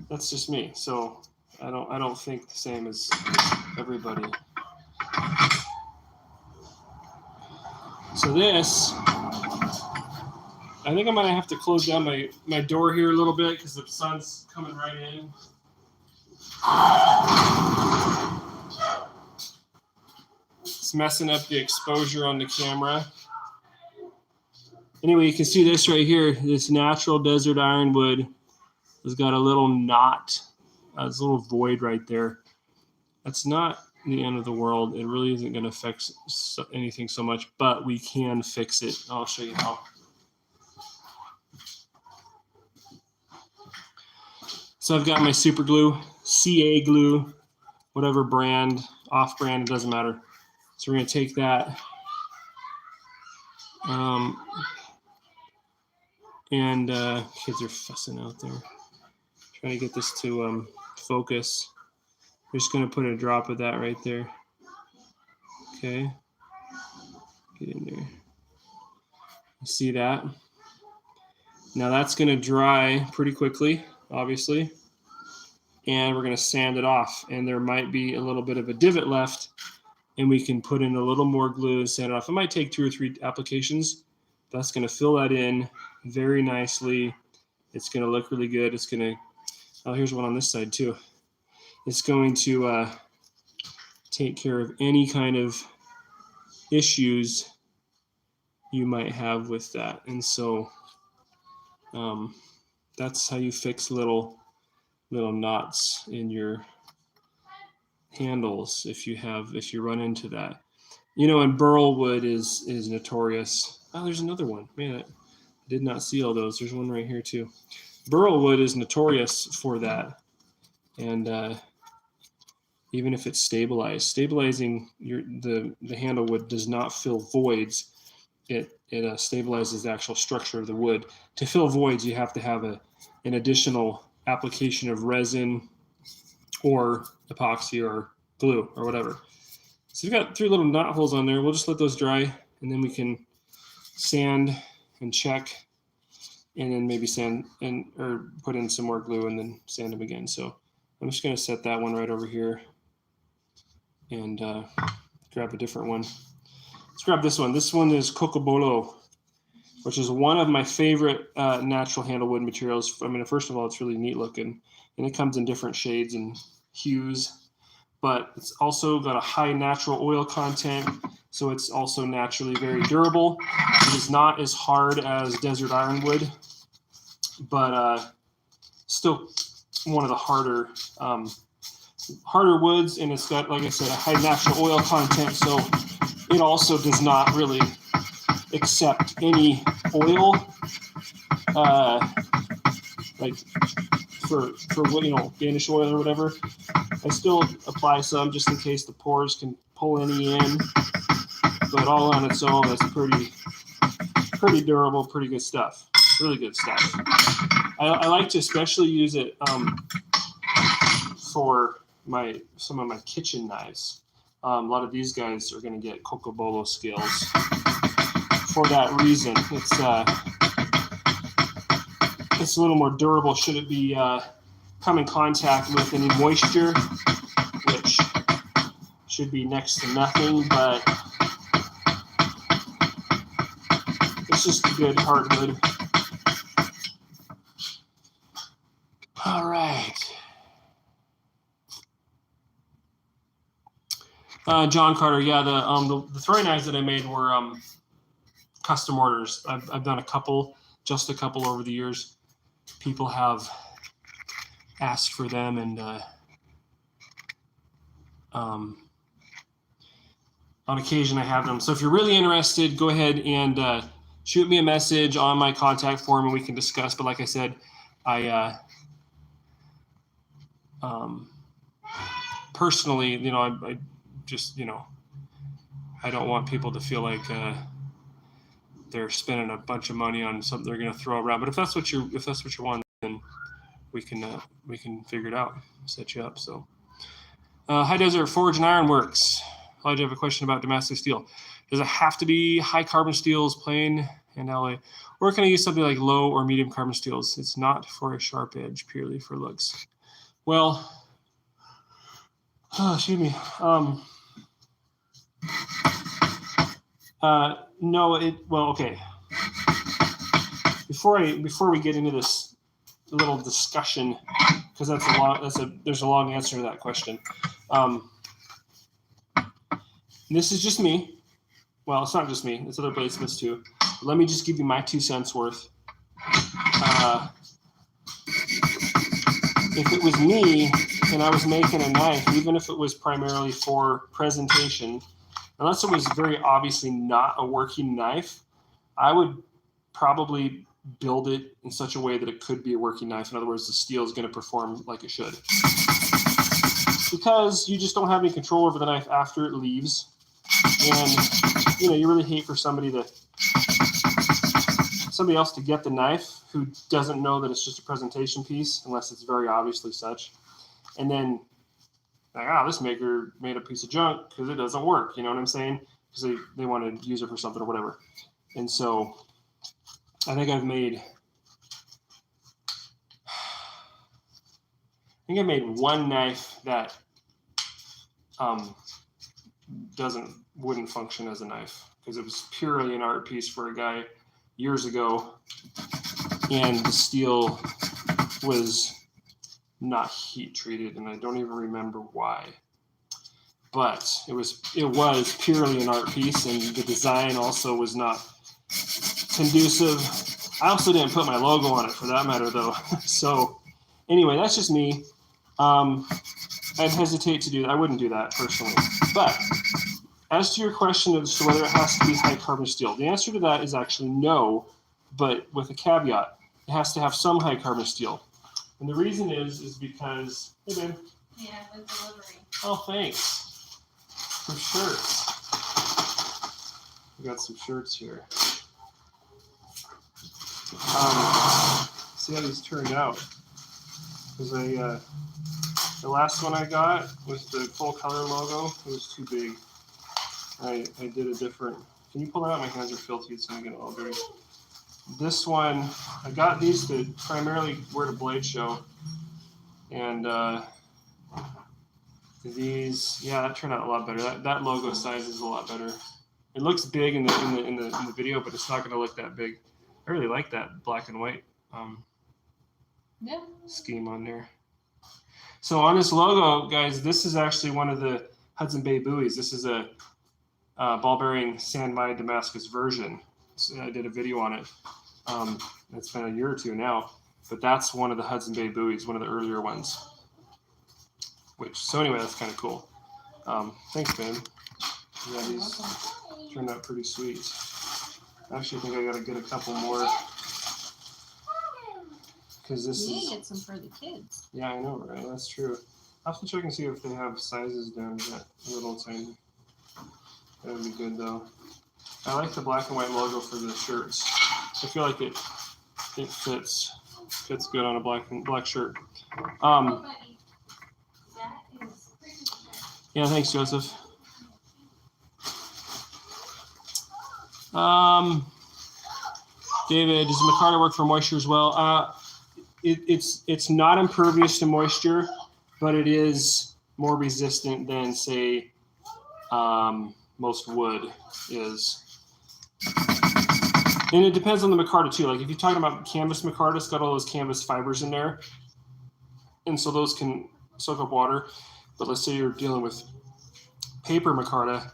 that's just me. So I don't think the same as everybody. So this, I think I'm going to have to close down my door here a little bit because the sun's coming right in. It's messing up the exposure on the camera. Anyway, you can see this right here. This natural desert ironwood has got a little knot, this little void right there. That's not the end of the world. It really isn't going to affect anything so much, but we can fix it. I'll show you how. So I've got my super glue, CA glue, whatever brand, off brand, it doesn't matter. So we're going to take that and kids are fussing out there. Trying to get this to focus. We're just going to put a drop of that right there. Okay. Get in there. You see that? Now that's going to dry pretty quickly, obviously. and we're going to sand it off. And there might be a little bit of a divot left, and we can put in a little more glue and sand it off. It might take 2 or 3 applications. That's going to fill that in very nicely. It's going to look really good. It's going to, oh, here's one on this side too. It's going to take care of any kind of issues you might have with that. And so that's how you fix little knots in your handles if you run into that. You know, and burl wood is notorious. Oh, there's another one. Man, I did not see all those. There's one right here too. Burl wood is notorious for that. And even if it's stabilizing the handle wood does not fill voids. It stabilizes the actual structure of the wood. To fill voids, you have to have an additional application of resin or epoxy or glue or whatever. So we've got 3 little knot holes on there. We'll just let those dry, and then we can sand and check, and then maybe sand or put in some more glue and then sand them again. So I'm just going to set that one right over here and grab a different one. Let's grab this one. This one is Cocobolo, which is one of my favorite natural handle wood materials. I mean, first of all, it's really neat looking, and it comes in different shades and hues, but it's also got a high natural oil content, so it's also naturally very durable. It is not as hard as desert ironwood, but still one of the harder woods, and it's got, like I said, a high natural oil content, so it also does not really accept any oil, like for Danish oil or whatever. I still apply some just in case the pores can pull any in, but all on its own, it's pretty durable, pretty good stuff. Really good stuff. I like to especially use it for some of my kitchen knives. A lot of these guys are going to get Cocobolo scales for that reason. It's a little more durable should it be come in contact with any moisture, which should be next to nothing, but it's just a good hardwood. All right. John Carter, yeah, the throwing knives that I made were custom orders. I've done just a couple over the years. People have asked for them, and on occasion I have them. So if you're really interested, go ahead and shoot me a message on my contact form, and we can discuss. But like I said, I personally, I just, I don't want people to feel like they're spending a bunch of money on something they're going to throw around. But if that's what you want, then we can figure it out, set you up. So, High Desert Forge and Iron Works. I have a question about Damascus steel. Does it have to be high carbon steels, plain and alloy, or can I use something like low or medium carbon steels? It's not for a sharp edge, purely for looks. Well, excuse me. No, okay. Before we get into this little discussion, because there's a long answer to that question. This is just me. Well, it's not just me. It's other bladesmiths too. Let me just give you my 2 cents worth. If it was me and I was making a knife, even if it was primarily for presentation, unless it was very obviously not a working knife, I would probably build it in such a way that it could be a working knife. In other words, the steel is going to perform like it should. Because you just don't have any control over the knife after it leaves. And, you really hate for somebody else to get the knife who doesn't know that it's just a presentation piece, unless it's very obviously such. And then, like, this maker made a piece of junk because it doesn't work. You know what I'm saying? Because they want to use it for something or whatever. And so I think I've made think I made one knife that wouldn't function as a knife because it was purely an art piece for a guy years ago, and the steel was not heat treated, and I don't even remember why. But it was purely an art piece, and the design also was not conducive. I also didn't put my logo on it for that matter, though. So anyway, that's just me. I'd hesitate to do that. I wouldn't do that personally. But as to your question as to whether it has to be high carbon steel, the answer to that is actually no, but with a caveat. It has to have some high carbon steel. And the reason is because, hey, babe. Yeah, the delivery. Oh, thanks. For shirts. We got some shirts here. See how these turned out. Because the last one I got with the full color logo, it was too big. I did a different. Can you pull that out? My hands are filthy, so I'm getting all dirty. This one, I got these to primarily wear to blade show, and these, yeah, that turned out a lot better. That logo size is a lot better. It looks big in the video, but it's not going to look that big. I really like that black and white scheme on there. So on this logo, guys, this is actually one of the Hudson Bay buoys. This is a ball bearing sand mine Damascus version. So I did a video on it. It's been a year or two now, but that's one of the Hudson Bay buoys, one of the earlier ones. So anyway, that's kind of cool. Thanks, Ben. Yeah, these turned out pretty sweet. I actually think I got to get a couple more. Because this You is. get some for the kids. Yeah, I know, right? That's true. I'll have to check and see if they have sizes down that little tiny. That would be good, though. I like the black and white logo for the shirts. I feel like it fits good on a black shirt. Yeah, thanks, Joseph. David, does micarta work for moisture as well? It's not impervious to moisture, but it is more resistant than, say, most wood is. And it depends on the micarta too. Like if you're talking about canvas micarta, it's got all those canvas fibers in there, and so those can soak up water. But let's say you're dealing with paper micarta.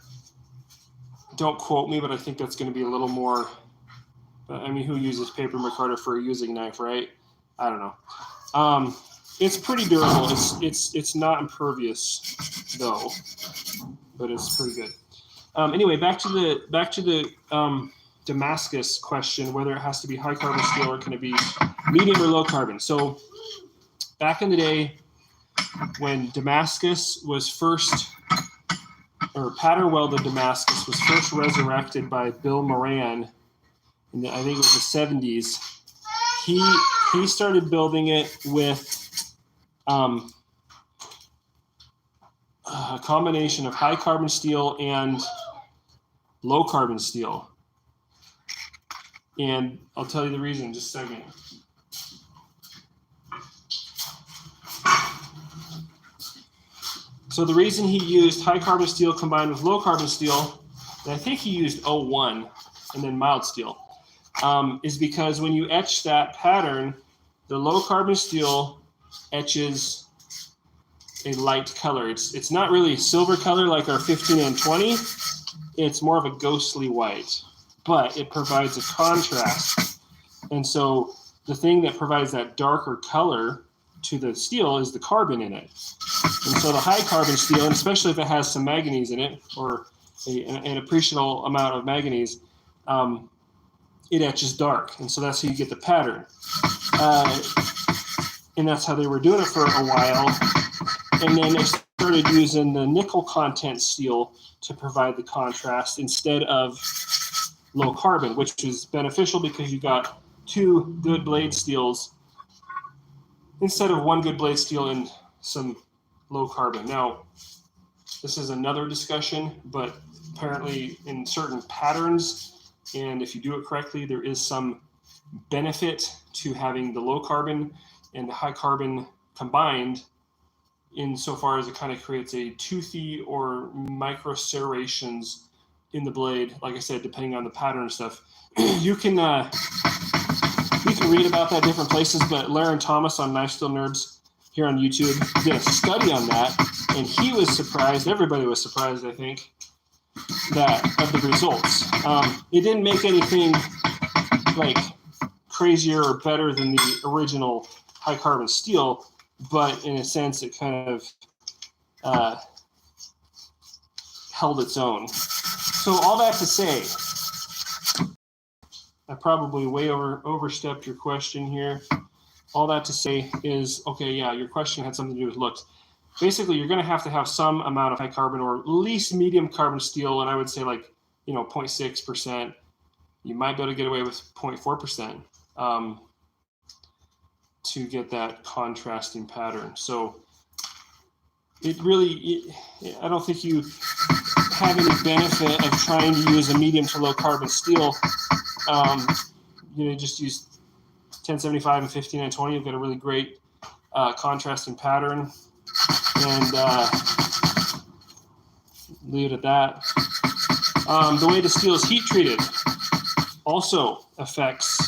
Don't quote me, but I think that's going to be a little more. I mean, who uses paper micarta for a using knife, right? I don't know. It's pretty durable. It's not impervious though, but it's pretty good. Anyway, back to the Damascus question, whether it has to be high carbon steel or can it be medium or low carbon. So back in the day when Damascus was first, or pattern welded Damascus was first resurrected by Bill Moran in I think it was the 70s, he started building it with a combination of high carbon steel and low carbon steel. And I'll tell you the reason in just a second. So the reason he used high carbon steel combined with low carbon steel, and I think he used 01 and then mild steel, is because when you etch that pattern, the low carbon steel etches a light color. It's not really a silver color like our 15 and 20. It's more of a ghostly white, but it provides a contrast. And so the thing that provides that darker color to the steel is the carbon in it. And so the high carbon steel, and especially if it has some manganese in it, or an appreciable amount of manganese, it etches dark. And so that's how you get the pattern. And that's how they were doing it for a while. And then they started using the nickel content steel to provide the contrast instead of low carbon, which is beneficial because you got two good blade steels instead of one good blade steel and some low carbon. Now, this is another discussion, but apparently in certain patterns, and if you do it correctly, there is some benefit to having the low carbon and the high carbon combined insofar as it kind of creates a toothy or micro serrations in the blade. Like I said, depending on the pattern and stuff, you can read about that different places. But Laren Thomas on Knife Steel Nerds here on YouTube did a study on that, and he was surprised. Everybody was surprised, I think, of the results. It didn't make anything like crazier or better than the original high carbon steel, but in a sense, it kind of held its own. So all that to say, I probably way overstepped your question here. All that to say is, okay, yeah, your question had something to do with looks. Basically, you're going to have some amount of high carbon or at least medium carbon steel, and I would say 0.6%. You might be able to get away with 0.4%. To get that contrasting pattern. So I don't think you have any benefit of trying to use a medium to low carbon steel. Just use 1075 and 15920. You've got a really great contrasting pattern, and leave it at that. The way the steel is heat treated also affects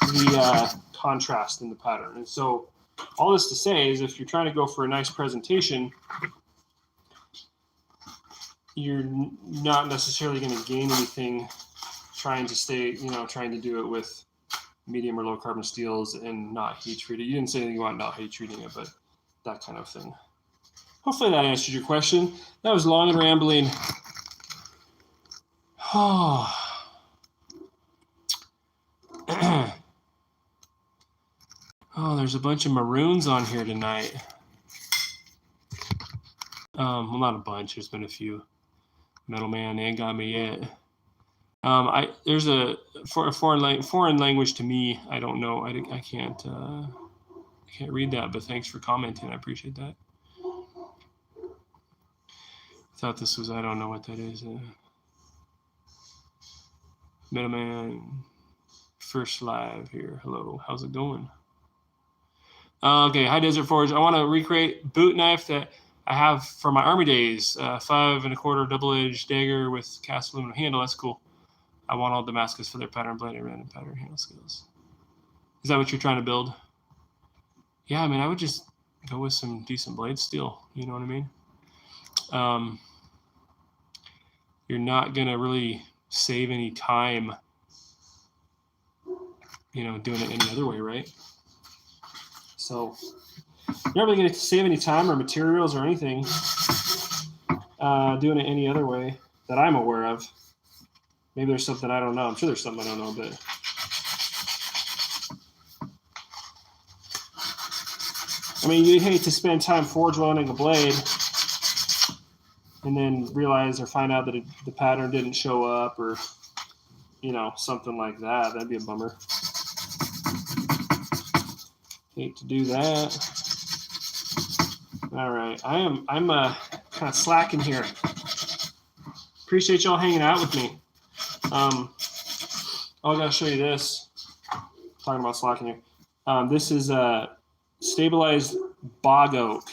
the contrast in the pattern. And so all this to say is, if you're trying to go for a nice presentation, you're not necessarily going to gain anything trying to do it with medium or low carbon steels and not heat treated. You didn't say anything about not heat treating it, but that kind of thing. Hopefully that answered your question. That was long and rambling. Oh, there's a bunch of maroons on here tonight. Well, not a bunch. There's been a few. Metal Man ain't got me yet. There's a foreign language to me. I don't know. I can't read that. But thanks for commenting. I appreciate that. Thought this was. I don't know what that is. Metal Man, first live here. Hello. How's it going? Okay, High Desert Forge. I want to recreate boot knife that I have from my Army days. 5 1/4 double-edged dagger with cast aluminum handle. That's cool. I want all Damascus for their pattern blade and random pattern handle skills. Is that what you're trying to build? Yeah, I mean, I would just go with some decent blade steel. You know what I mean? You're not going to really save any time, doing it any other way, right? So you're not really going to save any time or materials or anything doing it any other way that I'm aware of. Maybe there's something I don't know. I'm sure there's something I don't know, but I mean, you hate to spend time forge welding a blade and then realize or find out that the pattern didn't show up, or something like that. That'd be a bummer. Hate to do that. All right, I'm kind of slacking here. Appreciate y'all hanging out with me. I gotta show you this. Talking about slacking here. This is a stabilized bog oak,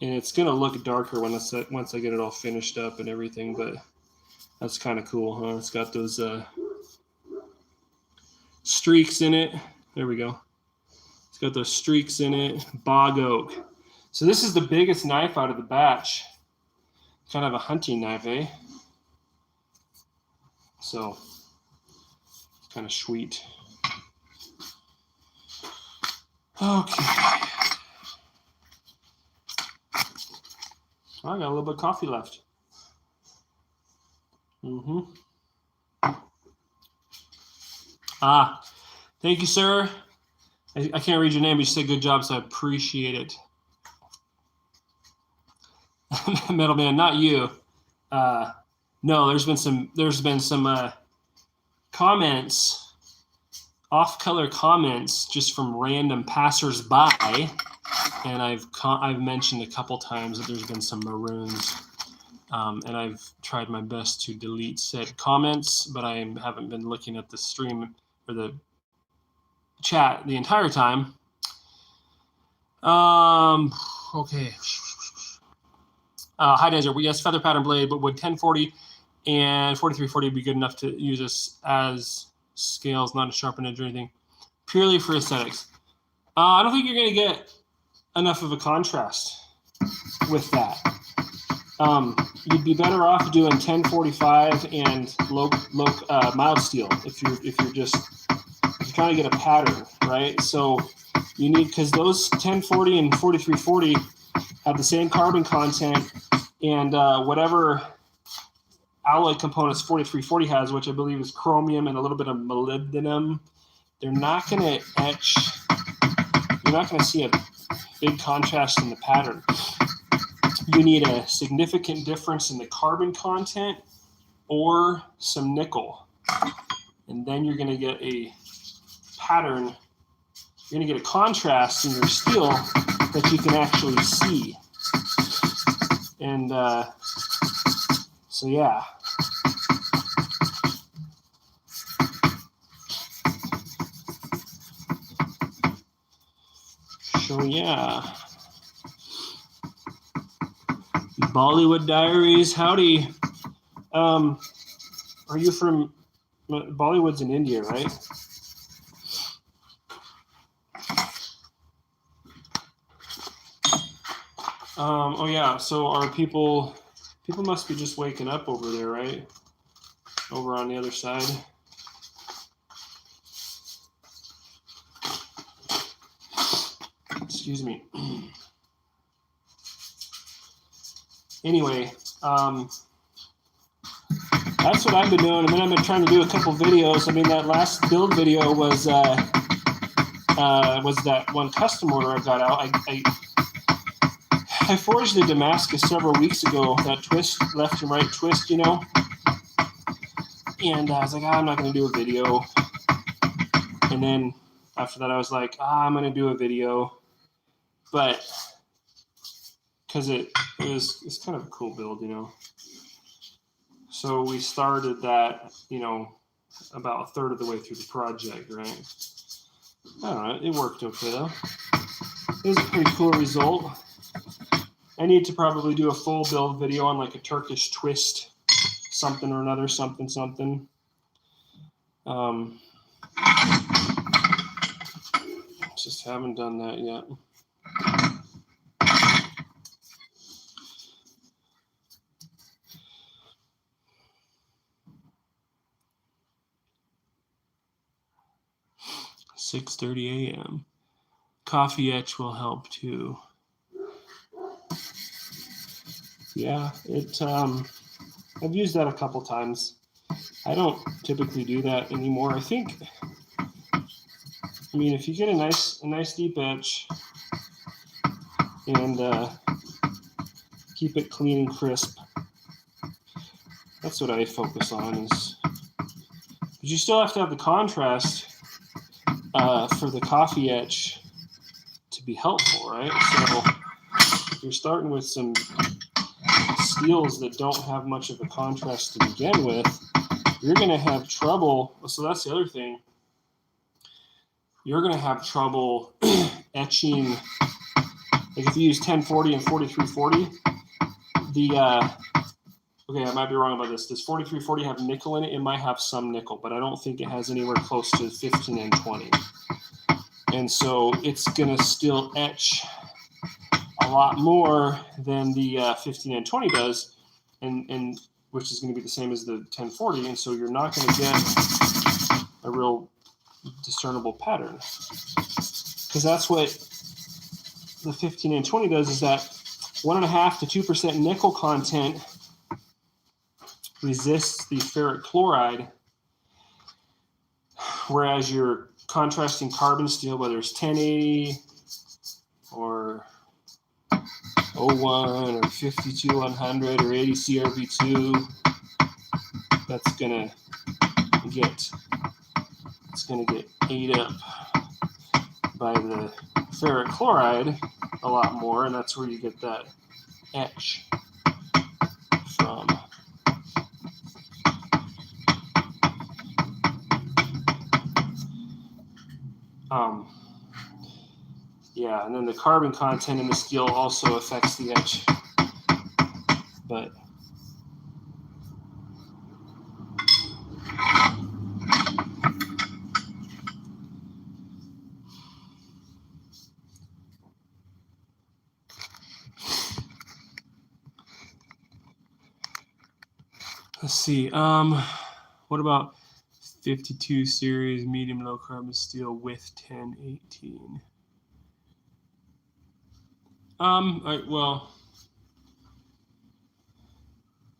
and it's gonna look darker once I get it all finished up and everything. But that's kind of cool, huh? It's got those streaks in it. There we go. It's got those streaks in it. Bog oak. So this is the biggest knife out of the batch. Kind of a hunting knife, eh? So it's kind of sweet. Okay. I got a little bit of coffee left. Thank you, sir. I can't read your name, but you said good job, so I appreciate it. Metal Man, not you. No, there's been some comments, off-color comments, just from random passers-by, and I've mentioned a couple times that there's been some maroons, and I've tried my best to delete said comments, but I haven't been looking at the stream or the chat the entire time. Okay. High dizer, yes, feather pattern blade, but would 1040 and 4340 be good enough to use this as scales, not a sharpened edge or anything? Purely for aesthetics. I don't think you're going to get enough of a contrast with that. You'd be better off doing 1045 and mild steel if you're trying to get a pattern, right? So you need, because those 1040 and 4340 have the same carbon content, and whatever alloy components 4340 has, which I believe is chromium and a little bit of molybdenum, they're not going to etch. You're not going to see a big contrast in the pattern. You need a significant difference in the carbon content or some nickel, and then you're going to get a pattern. You're going to get a contrast in your steel that you can actually see. And so, yeah. So, yeah. Bollywood Diaries, howdy. Are you from Bollywood's in India, right? Oh yeah, so are people must be just waking up over there, right? Over on the other side. Excuse me. Anyway, that's what I've been doing, and then I've been trying to do a couple videos. I mean, that last build video was that one custom order I got out. I forged the Damascus several weeks ago, that twist, left and right twist, you know. And I was like, I'm not going to do a video. And then after that, I was like, I'm going to do a video. But because it's kind of a cool build, you know. So we started that, you know, about a third of the way through the project, right? I don't know. It worked okay, though. It was a pretty cool result. I need to probably do a full build video on like a Turkish twist, something or another, something. Just haven't done that yet. $6:30 a.m. Coffee etch will help too. Yeah, I've used that a couple times. I don't typically do that anymore. I mean, if you get a nice deep etch and keep it clean and crisp, that's what I focus on. But you still have to have the contrast for the coffee etch to be helpful, right? So if you're starting with some steels that don't have much of a contrast to begin with, you're going to have trouble. So that's the other thing. You're going to have trouble etching. Like if you use 1040 and 4340, okay, I might be wrong about this. Does 4340 have nickel in it? It might have some nickel, but I don't think it has anywhere close to 15 and 20. And so it's going to still etch a lot more than the 15 and 20 does, and which is going to be the same as the 1040. And so you're not going to get a real discernible pattern, because that's what the 15 and 20 does, is that 1.5 to 2% nickel content resists the ferric chloride, whereas your contrasting carbon steel, whether it's 1080 or 01 or 52100 or 80 CRV2, that's gonna get ate up by the ferric chloride a lot more, and that's where you get that etch from. Yeah, and then the carbon content in the steel also affects the edge. But let's see. What about 52 series medium low carbon steel with 1018? Well,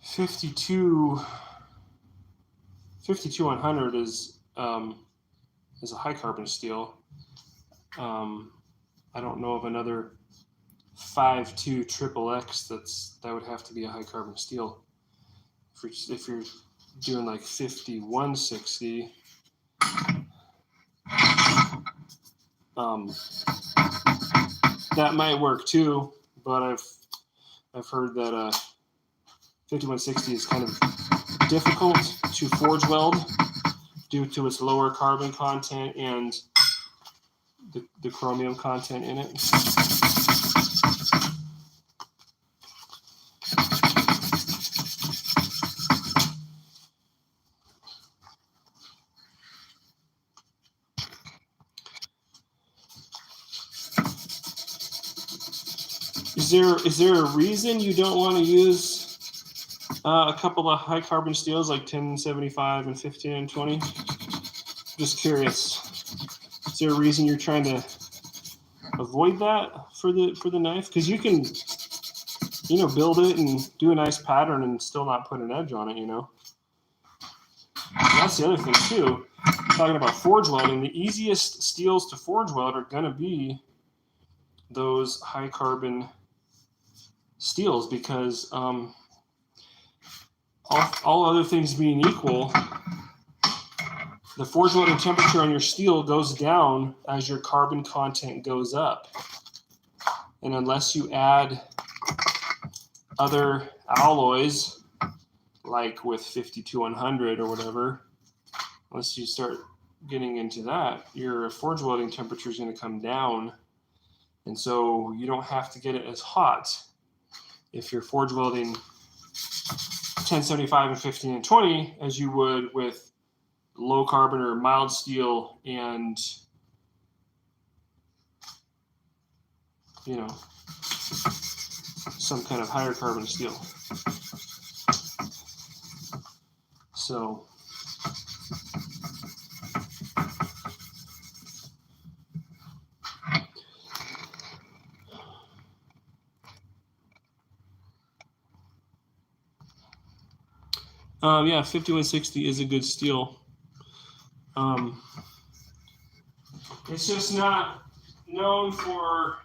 5200 is a high carbon steel. I don't know of another 5.2 XXX that would have to be a high carbon steel. If you're doing like 5160, that might work too. But I've heard that 5160 is kind of difficult to forge weld due to its lower carbon content and the chromium content in it. Is there a reason you don't want to use a couple of high carbon steels like 1075 and 15 and 20? Just curious. Is there a reason you're trying to avoid that for the knife? Because you can, build it and do a nice pattern and still not put an edge on it, That's the other thing too. Talking about forge welding, the easiest steels to forge weld are going to be those high carbon steels because all other things being equal, the forge welding temperature on your steel goes down as your carbon content goes up. And unless you add other alloys, like with 5200 or whatever, unless you start getting into that, your forge welding temperature is going to come down. And so you don't have to get it as hot if you're forge welding 1075 and 15 and 20 as you would with low carbon or mild steel and some kind of higher carbon steel. So yeah, 5160 is a good steel. It's just not known for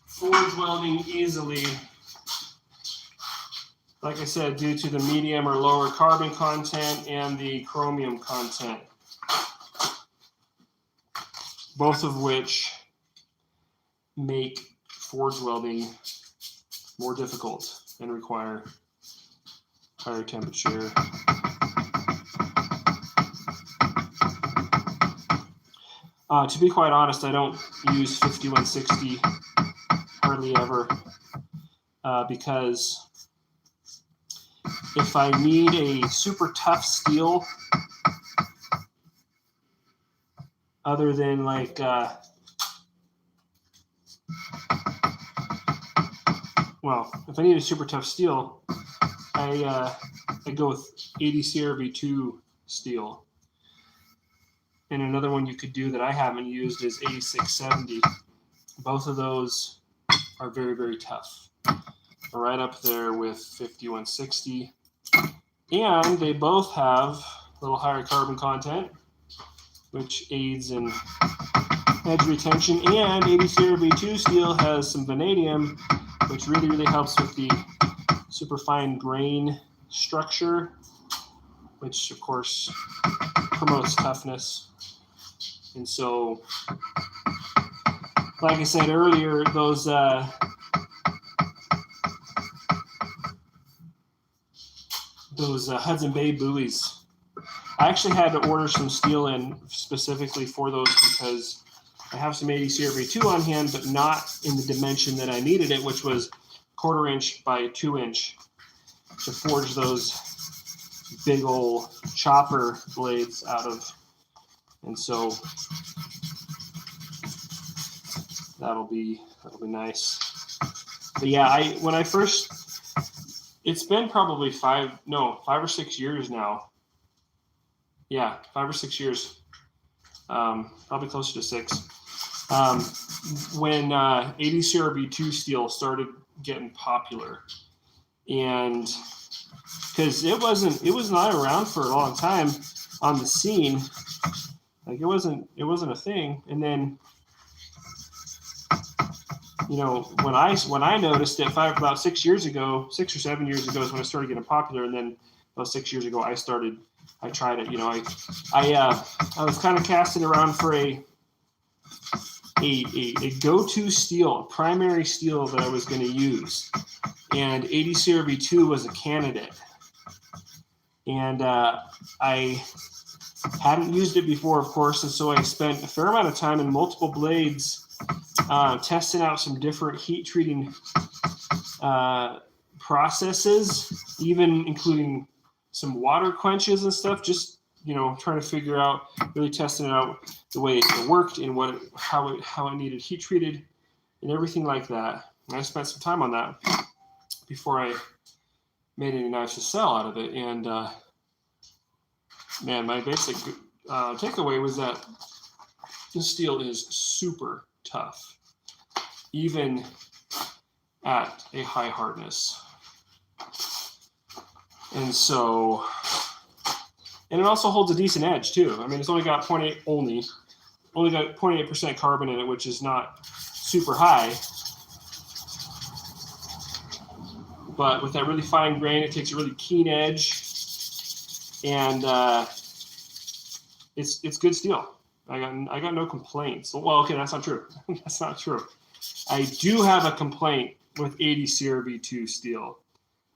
forge welding easily. Like I said, due to the medium or lower carbon content and the chromium content, both of which make forge welding more difficult and require higher temperature. To be quite honest, I don't use 5160 hardly ever because if I need a super tough steel, other than like if I need a super tough steel, I go with 80 CRV2 steel. And another one you could do that I haven't used is 8670. Both of those are very, very tough. Right up there with 5160. And they both have a little higher carbon content, which aids in edge retention. And 80 CRV2 steel has some vanadium, which really, really helps with the super fine grain structure, which of course promotes toughness. And so, like I said earlier, those Hudson Bay buoys, I actually had to order some steel in specifically for those because I have some 80 CRV2 on hand, but not in the dimension that I needed it, which was 1/4 inch by 2 inch to forge those big old chopper blades out of. And so that'll be nice. But yeah, when I first, it's been probably 5 or 6 years now. Yeah, 5 or 6 years. Probably closer to 6. When 80 CRV2 steel started getting popular, and because it was not around for a long time on the scene, like it wasn't a thing. And then, you know, when I noticed it about 6 years ago, 6 or 7 years ago is when it started getting popular. And then about 6 years ago, I tried it. You know, I was kind of casting around for a go-to steel, a primary steel that I was going to use, and 80 CRV2 was a candidate. And I hadn't used it before, of course, and so I spent a fair amount of time in multiple blades testing out some different heat treating processes, even including some water quenches and stuff, just, you know, trying to figure out, really testing it out the way it worked and how it needed heat treated and everything like that. And I spent some time on that before I made any knives to sell out of it. And man, my basic takeaway was that this steel is super tough, even at a high hardness. And so, and it also holds a decent edge too. I mean, it's only got 0.8% carbon in it, which is not super high. But with that really fine grain, it takes a really keen edge, and it's good steel. I got no complaints. Well, okay, that's not true. That's not true. I do have a complaint with 80 CRV2 steel.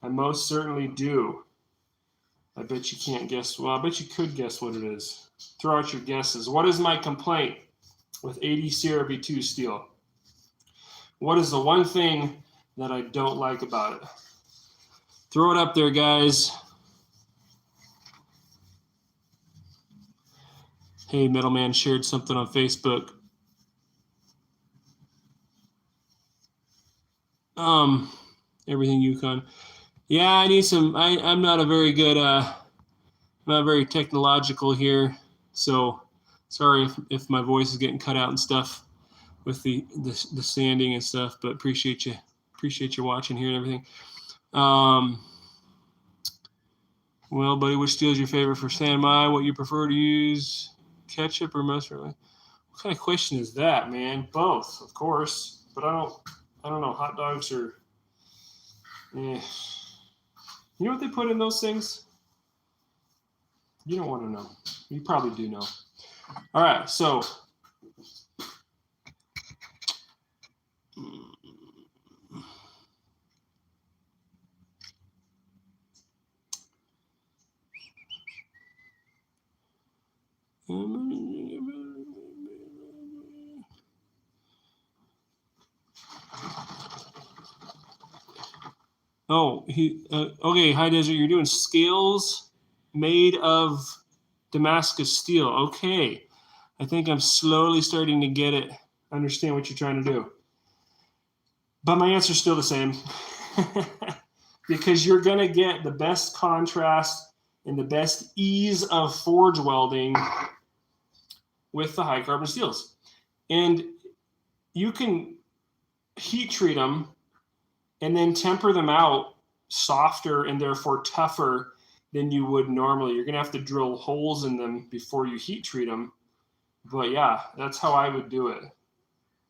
I most certainly do. I bet you can't guess. Well, I bet you could guess what it is. Throw out your guesses. What is my complaint with 80 CRV2 steel? What is the one thing that I don't like about it? Throw it up there, guys. Hey, Middleman shared something on Facebook. Everything Yukon. Yeah, I need some. I'm not a very good. Not very technological here, so sorry if my voice is getting cut out and stuff with the sanding and stuff. But appreciate you watching here and everything. Well, buddy, which steel is your favorite for San Mai? What you prefer to use, ketchup or mustard? What kind of question is that, man? Both, of course, but I don't know. Hot dogs are. You know what they put in those things? You don't want to know. You probably do know. All right, so okay, High Desert, you're doing scales made of Damascus steel. Okay, I think I'm slowly starting to get it, understand what you're trying to do. But my answer is still the same. Because you're going to get the best contrast and the best ease of forge welding with the high carbon steels. And you can heat treat them and then temper them out softer and therefore tougher than you would normally. You're going to have to drill holes in them before you heat treat them. But yeah, that's how I would do it,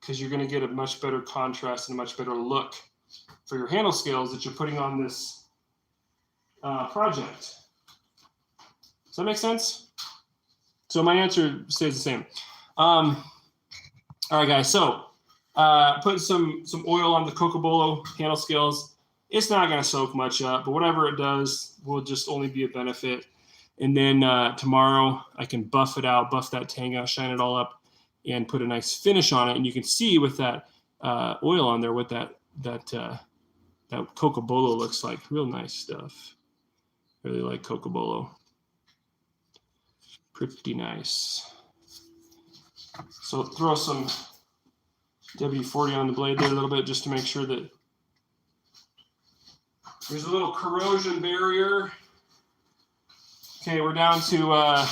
because you're going to get a much better contrast and a much better look for your handle scales that you're putting on this project. Does that make sense? So my answer stays the same. All right, guys. So put some oil on the Cocobolo handle scales. It's not going to soak much up, but whatever it does will just only be a benefit. And then tomorrow I can buff it out, buff that tang out, shine it all up, and put a nice finish on it. And you can see with that oil on there what that cocobolo looks like. Real nice stuff. Really like cocobolo. Pretty nice. So throw some W40 on the blade there a little bit just to make sure that there's a little corrosion barrier. Okay, we're down to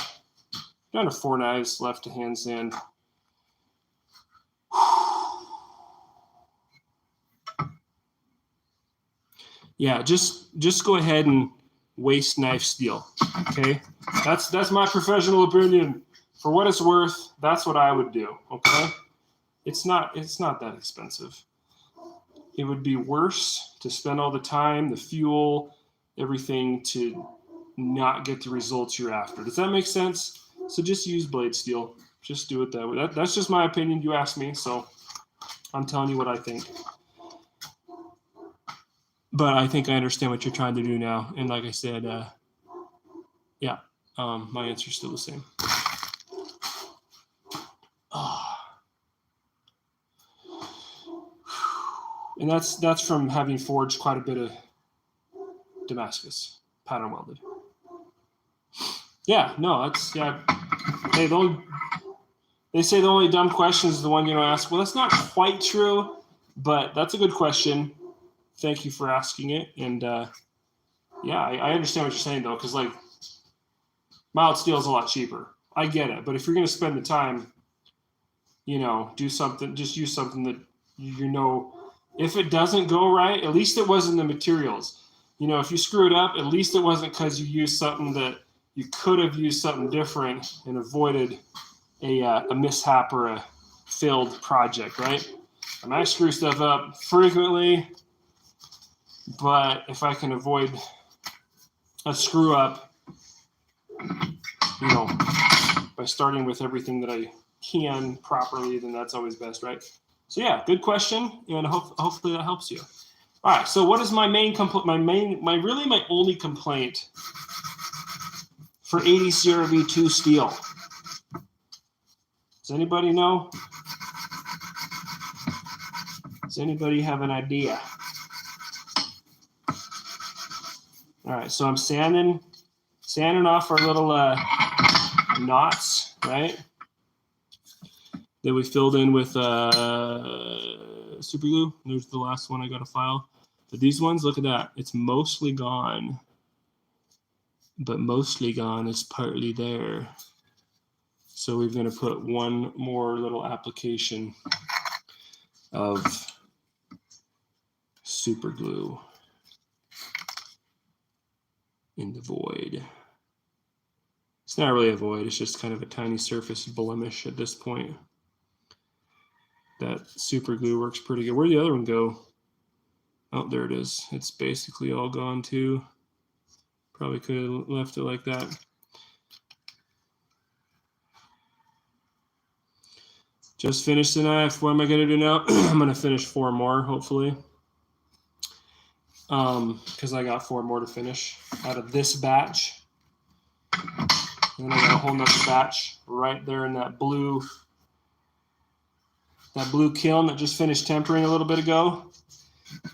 4 knives left to hand sand. Yeah, just go ahead and waste knife steel. Okay, that's my professional opinion. For what it's worth, that's what I would do. Okay, it's not that expensive. It would be worse to spend all the time, the fuel, everything to not get the results you're after. Does that make sense? So just use blade steel. Just do it that way. That's just my opinion. You asked me, so I'm telling you what I think. But I think I understand what you're trying to do now. And like I said, my answer is still the same. And that's from having forged quite a bit of Damascus pattern welded. Yeah, no, that's Hey, they say the only dumb question is the one you don't ask. Well, that's not quite true, but that's a good question. Thank you for asking it. And I understand what you're saying though, because like mild steel is a lot cheaper. I get it, but if you're going to spend the time, do something. Just use something that if it doesn't go right, at least it wasn't the materials. If you screw it up, at least it wasn't because you used something that you could have used something different and avoided a mishap or a failed project, right? And I screw stuff up frequently, but if I can avoid a screw up, by starting with everything that I can properly, then that's always best, right? So yeah, good question, and hopefully that helps you. All right, so what is my main complaint? My only complaint for 80 CRV2 steel? Does anybody know? Does anybody have an idea? All right, so I'm sanding off our little knots, right? That we filled in with super glue. There's the last one I got to file. But these ones, look at that. It's mostly gone. But mostly gone is partly there. So we're going to put one more little application of super glue in the void. It's not really a void. It's just kind of a tiny surface blemish at this point. That super glue works pretty good. Where'd the other one go? Oh, there it is. It's basically all gone too. Probably could have left it like that. Just finished the knife. What am I going to do now? I'm going to finish 4 more, hopefully. Because I got 4 more to finish out of this batch. And then I got a whole nother batch right there in that blue kiln that just finished tempering a little bit ago.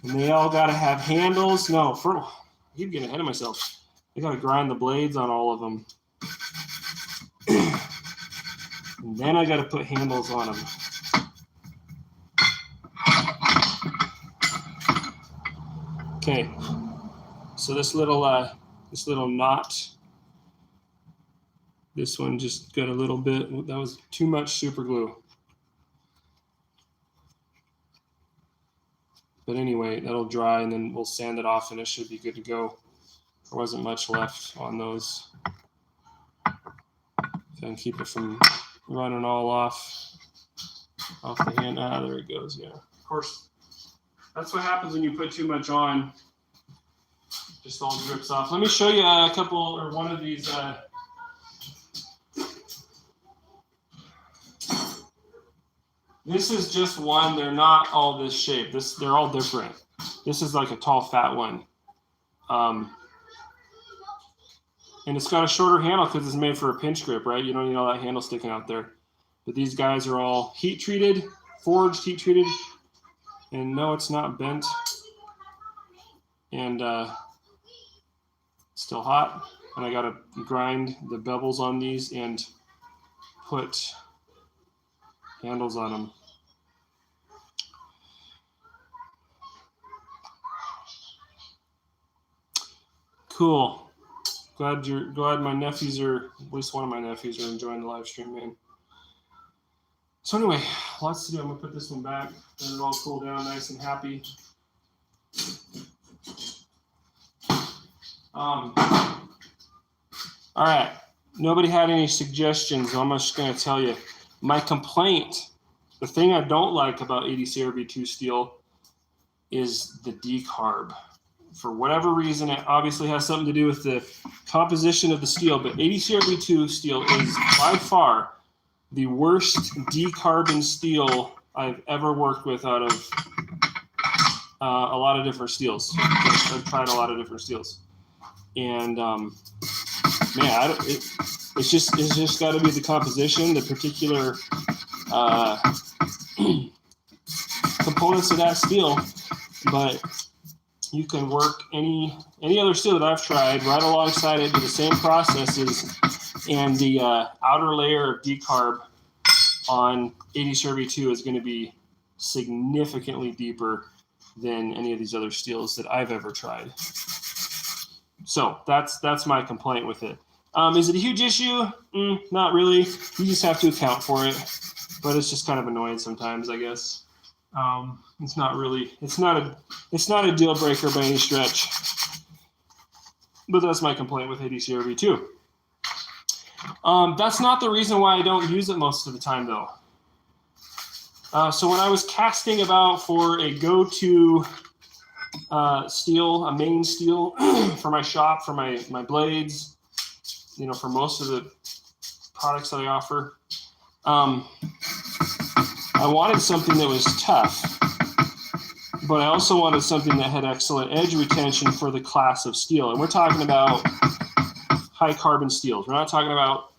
And they all got to have handles. No, I keep getting ahead of myself. I got to grind the blades on all of them. And then I got to put handles on them. Okay. So this little knot, this one just got a little bit, that was too much super glue. But anyway, that'll dry and then we'll sand it off and it should be good to go. There wasn't much left on those. And keep it from running all off the hand. There it goes. Yeah, of course. That's what happens when you put too much on. Just all drips off. Let me show you one of these. This is just one. They're not all this shape. They're all different. This is like a tall, fat one. And it's got a shorter handle because it's made for a pinch grip, right? You don't need all that handle sticking out there. But these guys are all heat treated, forged, heat treated. And no, it's not bent. And still hot. And I got to grind the bevels on these and put handles on them. Cool. Glad my nephews are, at least one of my nephews are enjoying the live stream, man. So anyway, lots to do. I'm gonna put this one back. Let it all cool down, nice and happy. All right. Nobody had any suggestions. So I'm just gonna tell you my complaint. The thing I don't like about 80 CRB2 steel is the decarb. For whatever reason, it obviously has something to do with the composition of the steel, but 80 CRB2 steel is by far the worst decarbon steel I've ever worked with out of a lot of different steels. I've tried a lot of different steels. And man, it's just got to be the composition, the particular components of that steel, but you can work any other steel that I've tried right alongside it, do the same processes, and the outer layer of decarb on 80 CRB2 is going to be significantly deeper than any of these other steels that I've ever tried. So that's my complaint with it. Is it a huge issue? Not really. You just have to account for it, but it's just kind of annoying sometimes, I guess. It's not a deal breaker by any stretch, but that's my complaint with 80 CRB2. That's not the reason why I don't use it most of the time, though. So when I was casting about for a go-to steel, a main steel for my shop, for my blades, for most of the products that I offer, I wanted something that was tough, but I also wanted something that had excellent edge retention for the class of steel. And we're talking about high carbon steels. We're not talking about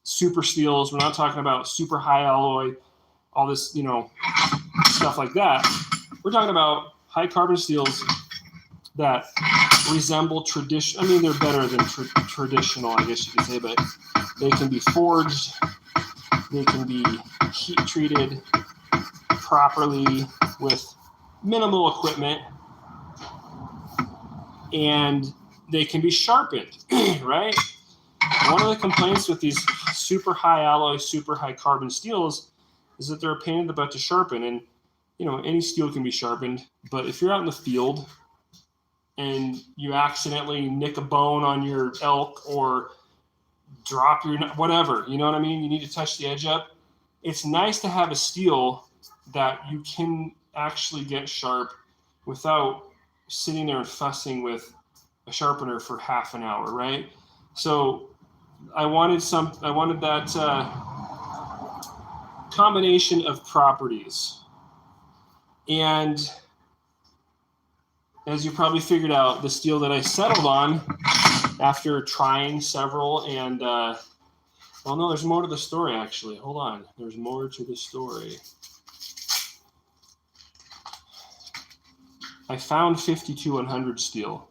super steels. We're not talking about super high alloy, all this, stuff like that. We're talking about high carbon steels that resemble tradition. I mean, they're better than traditional, I guess you could say, but they can be forged. They can be heat treated properly with minimal equipment, and they can be sharpened, right? One of the complaints with these super high alloy, super high carbon steels is that they're a pain in the butt to sharpen. And, any steel can be sharpened, but if you're out in the field and you accidentally nick a bone on your elk or drop your whatever, you know what I mean? You need to touch the edge up. It's nice to have a steel that you can actually get sharp without sitting there and fussing with a sharpener for half an hour, right? So I wanted that combination of properties. And as you probably figured out, the steel that I settled on after trying several and well, no, there's more to the story, actually. Hold on. There's more to the story. I found 52100 steel.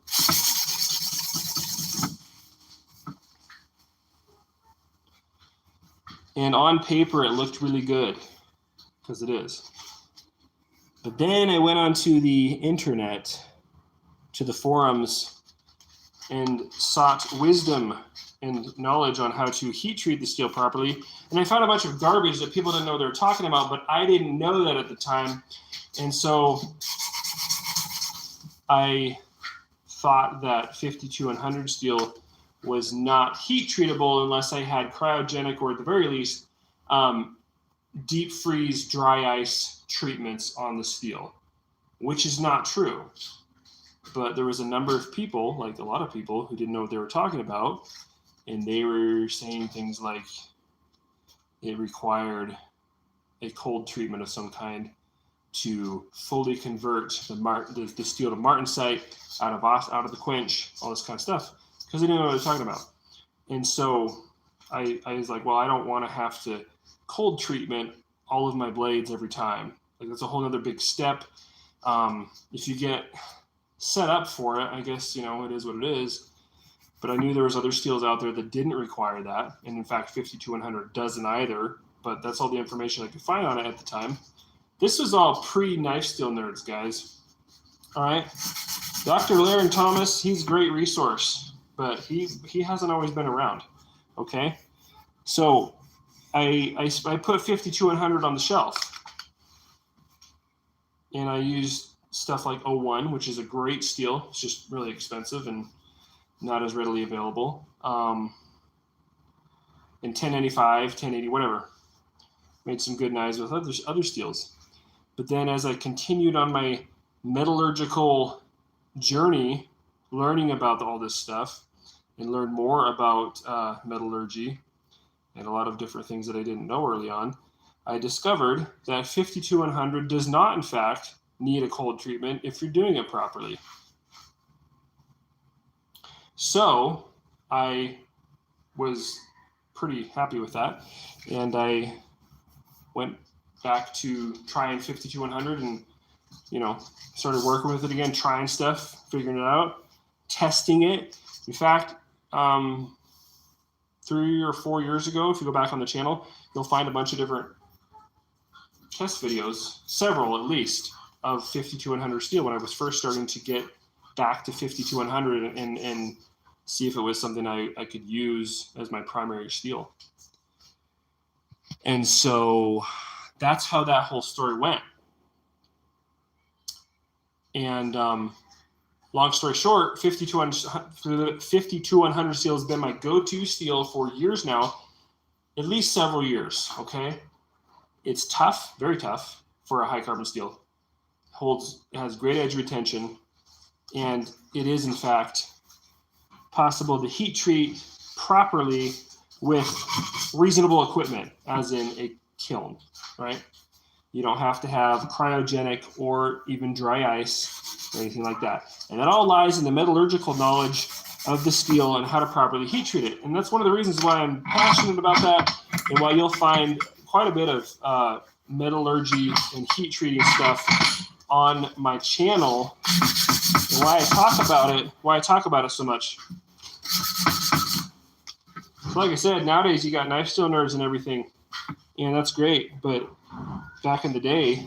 And on paper, it looked really good, because it is. But then I went onto the internet, to the forums, and sought wisdom and knowledge on how to heat treat the steel properly. And I found a bunch of garbage that people didn't know they were talking about, but I didn't know that at the time. And so I thought that 52100 steel was not heat treatable unless I had cryogenic, or at the very least, deep freeze, dry ice treatments on the steel, which is not true. But there was a number of people, like a lot of people, who didn't know what they were talking about. And they were saying things like it required a cold treatment of some kind to fully convert the steel to martensite out of the quench, all this kind of stuff, because they didn't know what they were talking about. And so I was like, well, I don't want to have to cold treatment all of my blades every time. Like that's a whole other big step. If you get set up for it, I guess, you know, it is what it is. But I knew there was other steels out there that didn't require that. And in fact, 52100 doesn't either, but that's all the information I could find on it at the time. This was all pre-knife steel nerds, guys. All right. Dr. Laren Thomas, he's a great resource, but he hasn't always been around. Okay. So I put 52100 on the shelf, and I used stuff like 01, which is a great steel. It's just really expensive and not as readily available. And 1095, 1080, whatever. Made some good knives with other steels. But then as I continued on my metallurgical journey, learning about all this stuff and learned more about metallurgy and a lot of different things that I didn't know early on, I discovered that 52100 does not, in fact, need a cold treatment if you're doing it properly. So I was pretty happy with that, and I went back to trying 52100 and, you know, started working with it again, trying stuff, figuring it out, testing it. In fact, 3 or 4 years ago, if you go back on the channel, you'll find a bunch of different test videos, several at least, of 52100 steel when I was first starting to get back to 52100 and see if it was something I could use as my primary steel. And so that's how that whole story went. And long story short, 52100 steel has been my go-to steel for years now, at least several years, okay? It's tough, very tough for a high carbon steel. It has great edge retention, and it is in fact possible to heat treat properly with reasonable equipment, as in a kiln, right? You don't have to have cryogenic or even dry ice or anything like that. And that all lies in the metallurgical knowledge of the steel and how to properly heat treat it. And that's one of the reasons why I'm passionate about that, and why you'll find quite a bit of metallurgy and heat treating stuff on my channel, and why I talk about it so much. So like I said, nowadays you got knife steel nerds and everything, and that's great, but back in the day,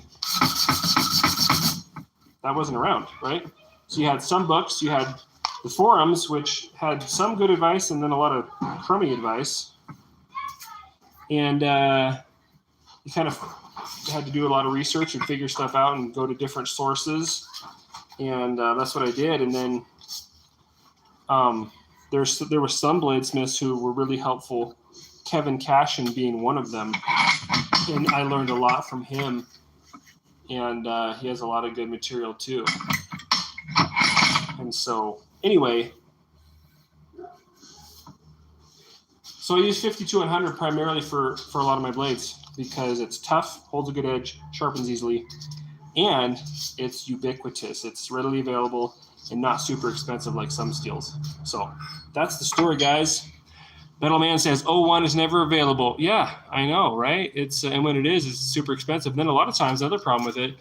that wasn't around, right? So you had some books, you had the forums, which had some good advice and then a lot of crummy advice, and you kind of had to do a lot of research and figure stuff out and go to different sources, and that's what I did. And then there were some bladesmiths who were really helpful, Kevin Cashin being one of them, and I learned a lot from him, and he has a lot of good material too. And so anyway, so I use 52100 primarily for a lot of my blades because it's tough, holds a good edge, sharpens easily, and it's ubiquitous. It's readily available and not super expensive like some steels. So that's the story, guys. Metal Man says 01 is never available. Yeah, I know, right? It's and when it is, it's super expensive. And then a lot of times, the other problem with it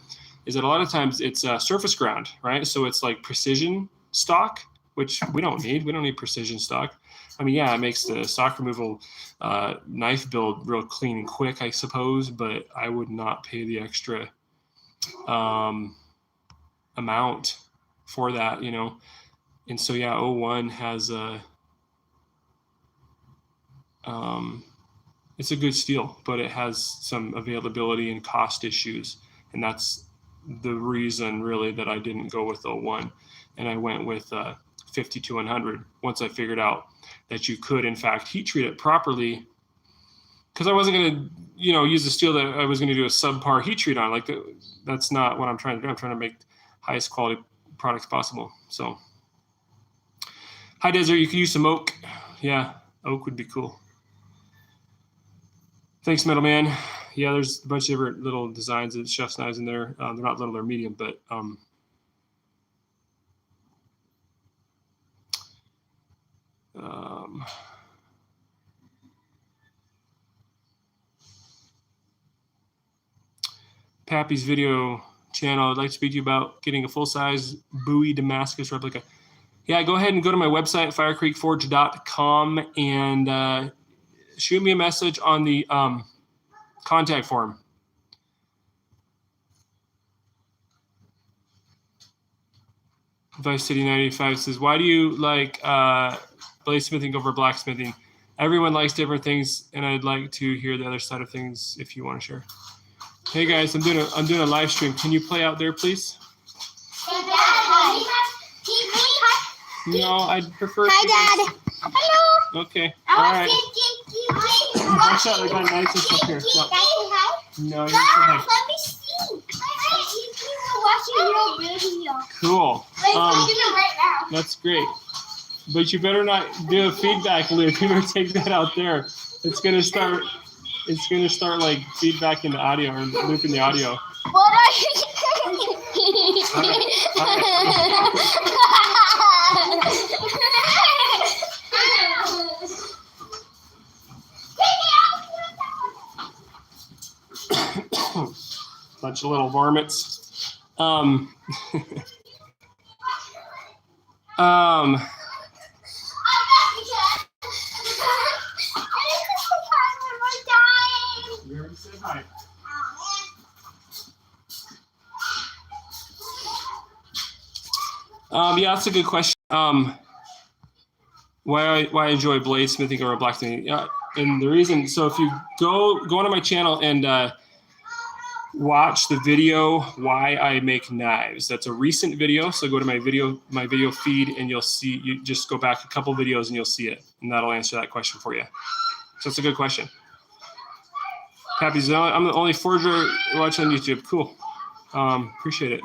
is that a lot of times it's surface ground, right? So it's like precision stock, which we don't need. We don't need precision stock. I mean, yeah, it makes the stock removal knife build real clean and quick, I suppose, but I would not pay the extra amount for that, you know. And so, yeah, 01 has it's a good steel, but it has some availability and cost issues. And that's the reason really that I didn't go with 01. And I went with 52100 once I figured out that you could, in fact, heat treat it properly. Because I wasn't going to, you know, use a steel that I was going to do a subpar heat treat on. Like, that's not what I'm trying to do. I'm trying to make highest quality products possible. So, hi, Desert. You could use some oak. Yeah, oak would be cool. Thanks, Metal Man. Yeah, there's a bunch of different little designs of chef's knives in there. They're not little, they're medium, but Pappy's video channel. I'd like to speak to you about getting a full-size Bowie Damascus replica. Yeah, go ahead and go to my website, firecreekforge.com, and shoot me a message on the contact form. Vice City 95 says, why do you like bladesmithing over blacksmithing? Everyone likes different things, and I'd like to hear the other side of things if you want to share. Hey guys, I'm doing a live stream. Can you play out there, please? No, I'd prefer. Hi, Dad. Hello. Okay. All right. Watch out, we got knives and stuff here. No, you're Let me see. Watching your video. cool. Right now. That's great. But you better not do a feedback loop. You better take that out there. It's gonna start like feedback in the audio or looping the audio. What are you Bunch of little varmints. We already said hi. Yeah, that's a good question. Why I enjoy bladesmithing or blacksmithing? Yeah, and the reason. So if you go onto my channel and watch the video why I make knives. That's a recent video. So go to my video feed, and you'll see. You just go back a couple videos and you'll see it, and that'll answer that question for you. So it's a good question. Pappy's, I'm the only forger watching on YouTube. Cool. Appreciate it.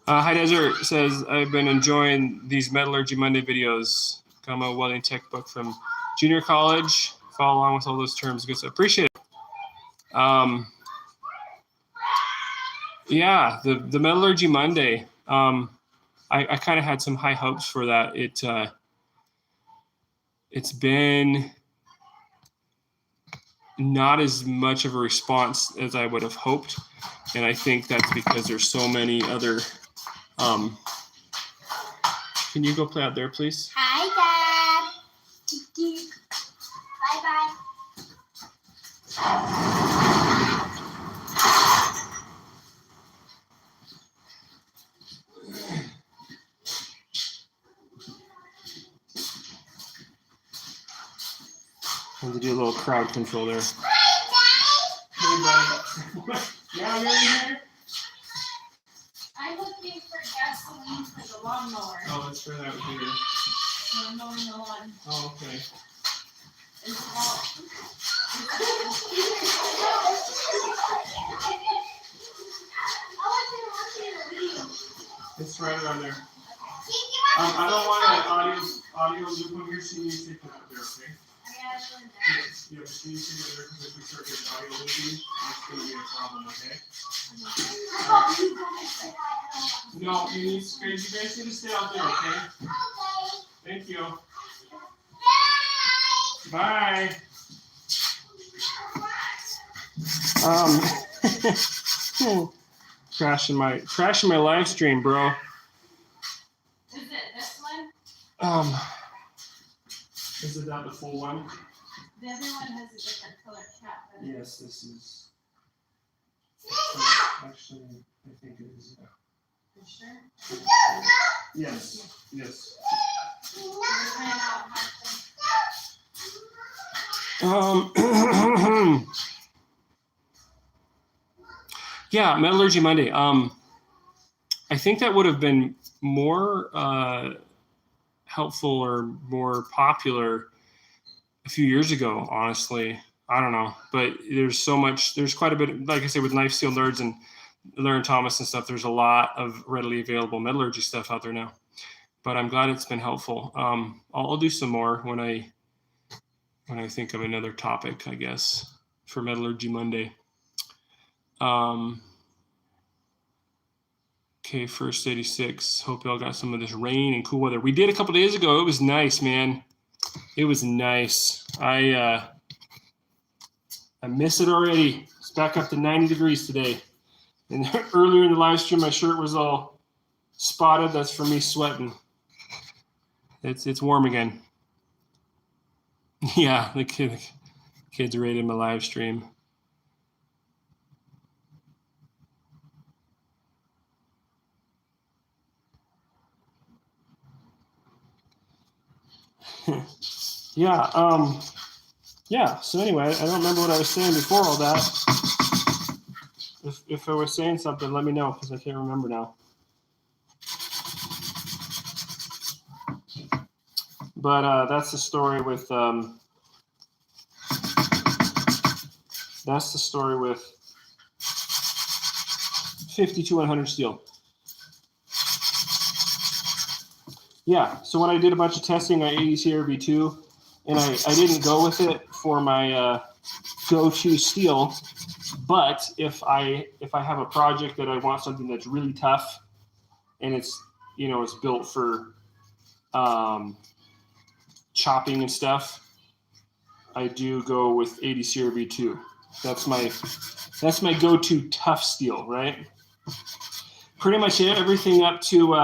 Hi Desert says, I've been enjoying these Metallurgy Monday videos. Got my welding tech book from junior college. Follow along with all those terms. Good stuff. Appreciate it. Yeah, the Metallurgy Monday. I kind of had some high hopes for that. It's been not as much of a response as I would have hoped, and I think that's because there's so many other. Can you go play out there, please? Hi, Dad. Bye-bye. I have to do a little crowd control there. Yeah, you're in here? I'm looking for gasoline for the lawnmower. Oh, let's try that over here. I'm mowing the lawn. Oh, okay. It's right around there. I don't want an audio loop on here, so you need to take that out there, okay? Yes, yeah, but you need to get there because if we start getting audio looping, it's going to be a problem, okay? No, you guys need to stay out there, okay? Thank you. Bye. Crashing my live stream, bro. Is it this one? Is it that the full one? The other one has a different color cap. Yes, this is. Actually, I think it is. You sure? Yes. Yes. Yeah, Metallurgy Monday. I think that would have been more helpful or more popular a few years ago, honestly. I don't know, but there's quite a bit, like I said, with Knife Steel Nerds and Lauren Thomas and stuff, there's a lot of readily available metallurgy stuff out there now, but I'm glad it's been helpful. I'll do some more when I think of another topic, I guess, for Metallurgy Monday. Okay, first 86. Hope y'all got some of this rain and cool weather. We did a couple days ago. It was nice, man. It was nice. I miss it already. It's back up to 90 degrees today. And earlier in the live stream, my shirt was all spotted. That's for me sweating. It's warm again. Yeah, the kids rated my live stream. Yeah. Yeah. So anyway, I don't remember what I was saying before all that. If I was saying something, let me know because I can't remember now. But that's the story with 52-100 steel. Yeah, so when I did a bunch of testing on ADCRV2, and I didn't go with it for my go-to steel, but if I have a project that I want something that's really tough, and it's built for chopping and stuff, I do go with ADCRV2. That's my go-to tough steel, right? Pretty much everything up to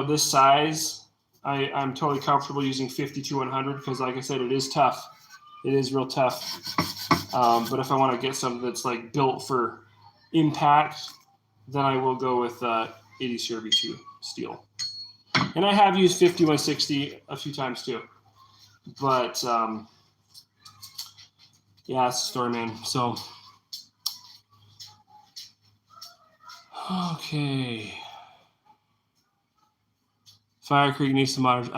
this size, I'm totally comfortable using 52-100 because, like I said, it is tough. It is real tough. But if I want to get something that's like built for impact, then I will go with ADCRV2 steel. And I have used 5160 a few times too. But yeah, that's the story, man. So okay. Fire Creek needs some monitors.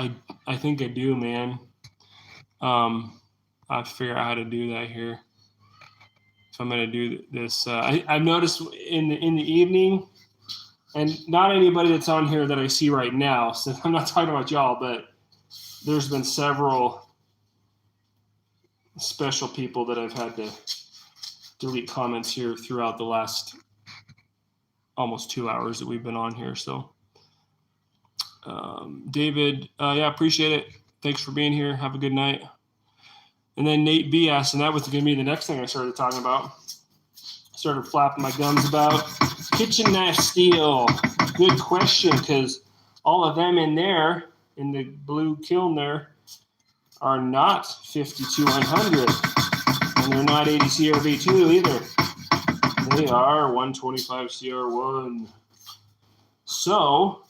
I think I do, man. I have to figure out how to do that here. If I'm going to do this, I've noticed in the evening, and not anybody that's on here that I see right now. So I'm not talking about y'all, but there's been several special people that I've had to delete comments here throughout the last almost 2 hours that we've been on here. So. David, yeah, appreciate it. Thanks for being here. Have a good night. And then Nate B asked, and that was going to be the next thing I started talking about. Started flapping my gums about kitchen knife steel. Good question, because all of them in there, in the blue kiln there, are not 52-100. And they're not ADCRV2 either. They are 125 CR1. So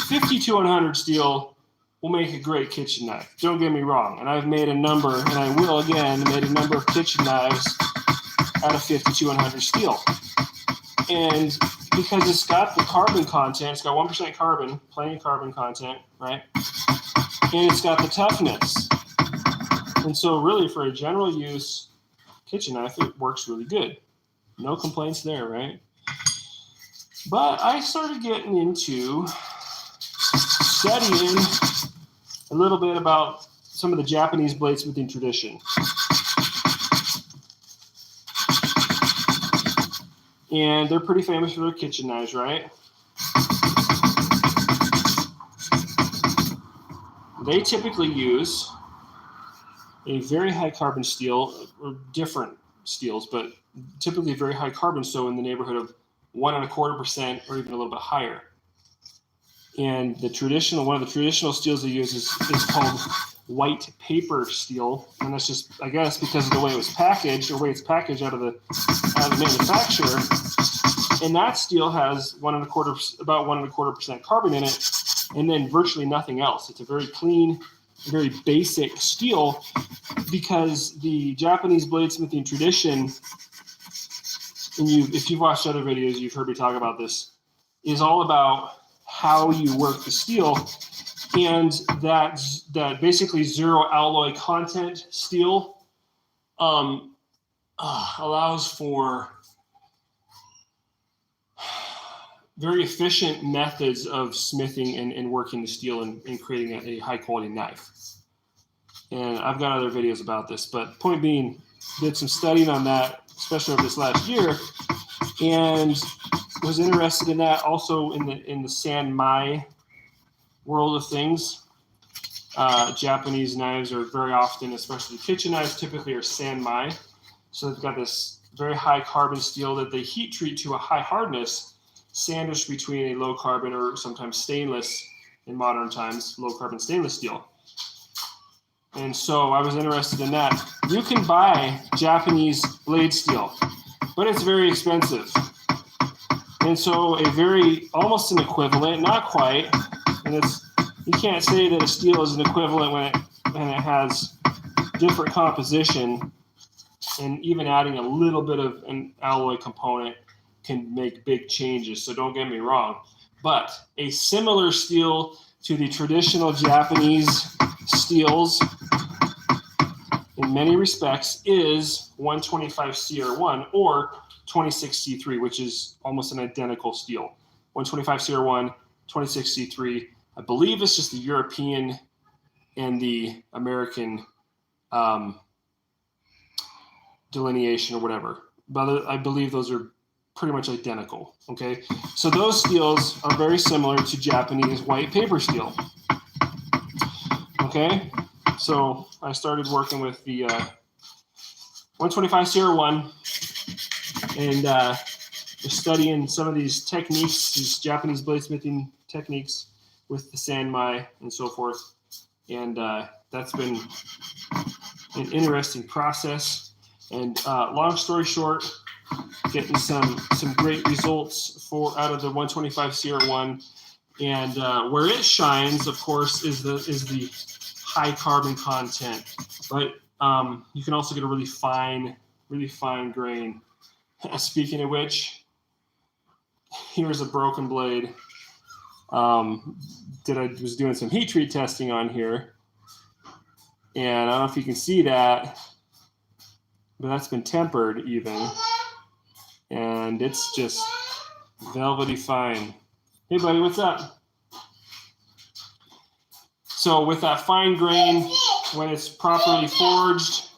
52-100 steel will make a great kitchen knife. Don't get me wrong. And I've made a number, and I will again, made a number of kitchen knives out of 52-100 steel. And because it's got the carbon content, it's got 1% carbon, plenty of carbon content, right? And it's got the toughness. And so really for a general use kitchen knife, it works really good. No complaints there, right? But I started getting into studying a little bit about some of the Japanese bladesmithing tradition. And they're pretty famous for their kitchen knives, right? They typically use a very high carbon steel, or different steels, but typically very high carbon, so in the neighborhood of 1.25% or even a little bit higher. And one of the traditional steels they use is called white paper steel, and that's just, I guess, because of the way it was packaged, or the way it's packaged out of the manufacturer. And that steel has about 1.25% carbon in it, and then virtually nothing else. It's a very clean, very basic steel, because the Japanese bladesmithing tradition, and if you've watched other videos, you've heard me talk about this, is all about how you work the steel, and that basically zero alloy content steel allows for very efficient methods of smithing and working the steel and creating a high quality knife. And I've got other videos about this, but point being, did some studying on that, especially over this last year, and was interested in that also in the San Mai world of things. Japanese knives are very often, especially kitchen knives, typically are sanmai. So they've got this very high carbon steel that they heat treat to a high hardness, sandwiched between a low carbon or sometimes stainless in modern times, low carbon stainless steel. And so I was interested in that. You can buy Japanese blade steel, but it's very expensive. And so almost an equivalent, not quite, and you can't say that a steel is an equivalent when it has different composition, and even adding a little bit of an alloy component can make big changes, so don't get me wrong. But a similar steel to the traditional Japanese steels in many respects is 125 CR1 or 26C3, which is almost an identical steel. 125 CR1, 26C3. I believe it's just the European and the American delineation or whatever. But I believe those are pretty much identical. Okay, so those steels are very similar to Japanese white paper steel. Okay, so I started working with the 125 CR1 and just studying some of these techniques, these Japanese bladesmithing techniques with the sanmai and so forth. And that's been an interesting process. And long story short, getting some great results out of the 125 CR1. And where it shines, of course, is the high carbon content. But you can also get a really fine grain. Speaking of which, here's a broken blade that I was doing some heat treat testing on here. And I don't know if you can see that, but that's been tempered even. And it's just velvety fine. Hey, buddy, what's up? So with that fine grain, when it's properly forged.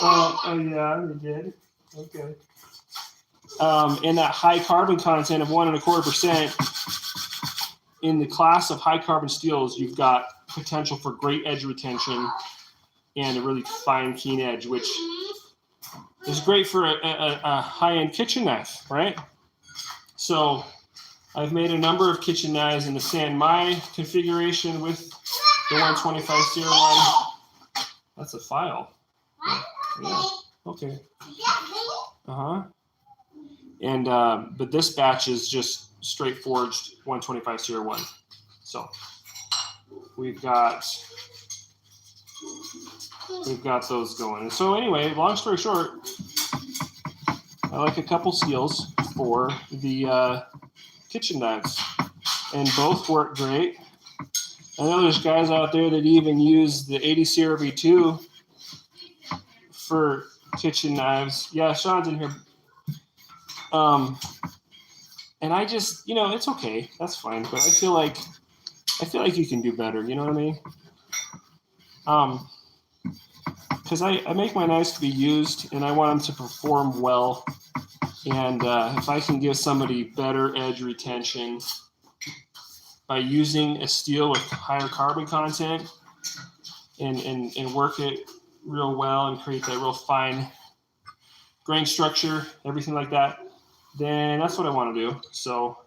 Oh yeah, you did. Okay. And that high carbon content of 1.25%, in the class of high carbon steels, you've got potential for great edge retention and a really fine, keen edge, which is great for a high-end kitchen knife, right? So I've made a number of kitchen knives in the sanmai configuration with the 125 CR1. That's a file. Yeah. Okay. Uh-huh. And but this batch is just straight forged 125 CR1. So we've got those going. And so anyway, long story short, I like a couple steels for the kitchen knives, and both work great. I know there's guys out there that even use the 80 CRV2 for kitchen knives. Yeah, Sean's in here. And I just, it's okay. That's fine. But I feel like you can do better. You know what I mean? Because I make my knives to be used, and I want them to perform well. And if I can give somebody better edge retention by using a steel with higher carbon content and work it real well and create that real fine grain structure, everything like that, then that's what I want to do. So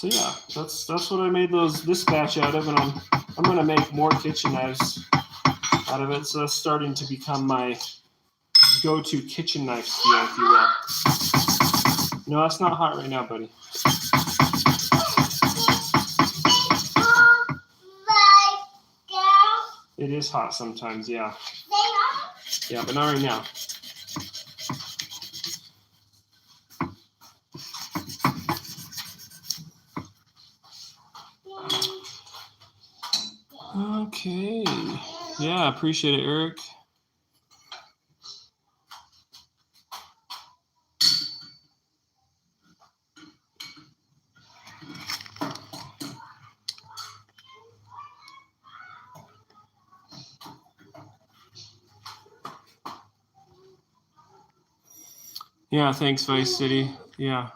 yeah, that's what I made this batch out of, and I'm gonna make more kitchen knives out of it. So that's starting to become my go-to kitchen knife steel, if you will. No, that's not hot right now, buddy. It is hot sometimes, yeah. Yeah, but not right now. Okay. Yeah, appreciate it, Eric. Yeah, thanks, Vice City. Yeah,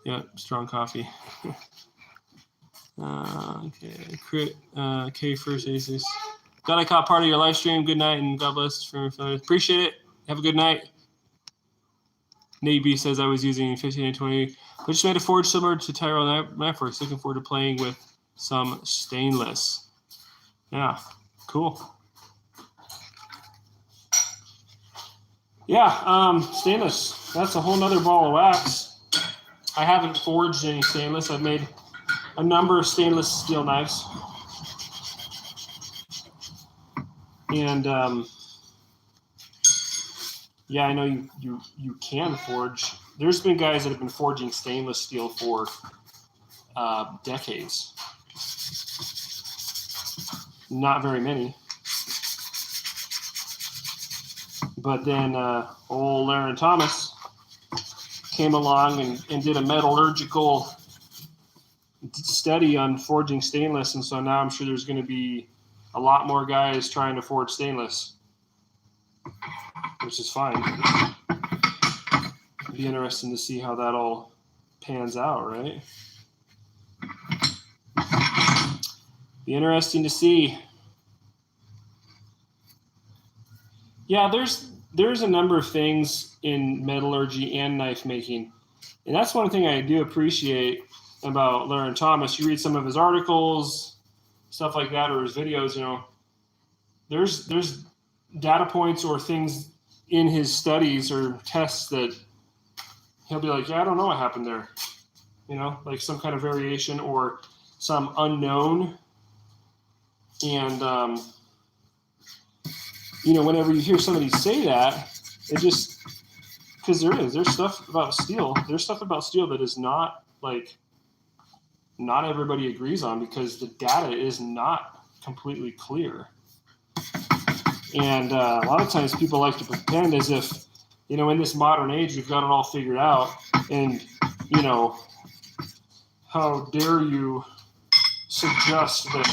Yeah, strong coffee. Okay. K first, Aces. Glad I caught part of your live stream. Good night and God bless. Appreciate it. Have a good night. Nate B says I was using 15 and 20, which made a forge similar to Tyrell Knifeworks. Looking forward to playing with some stainless. Yeah, cool. Yeah, stainless. That's a whole nother ball of wax. I haven't forged any stainless. I've made a number of stainless steel knives. And yeah, I know you can forge. There's been guys that have been forging stainless steel for decades. Not very many. But then old Aaron Thomas came along and did a metallurgical study on forging stainless, and so now I'm sure there's going to be a lot more guys trying to forge stainless, which is fine. It'll be interesting to see how that all pans out, right? Be interesting to see. Yeah, there's a number of things in metallurgy and knife making, and that's one thing I do appreciate about Lauren Thomas. You read some of his articles, stuff like that, or his videos. You know, there's data points or things in his studies or tests that he'll be like, yeah, I don't know what happened there. You know, like some kind of variation or some unknown. And you know, whenever you hear somebody say that, it just, because there's stuff about steel. There's stuff about steel that is not everybody agrees on because the data is not completely clear. And a lot of times people like to pretend as if, you know, in this modern age, we've got it all figured out. And, you know, how dare you suggest that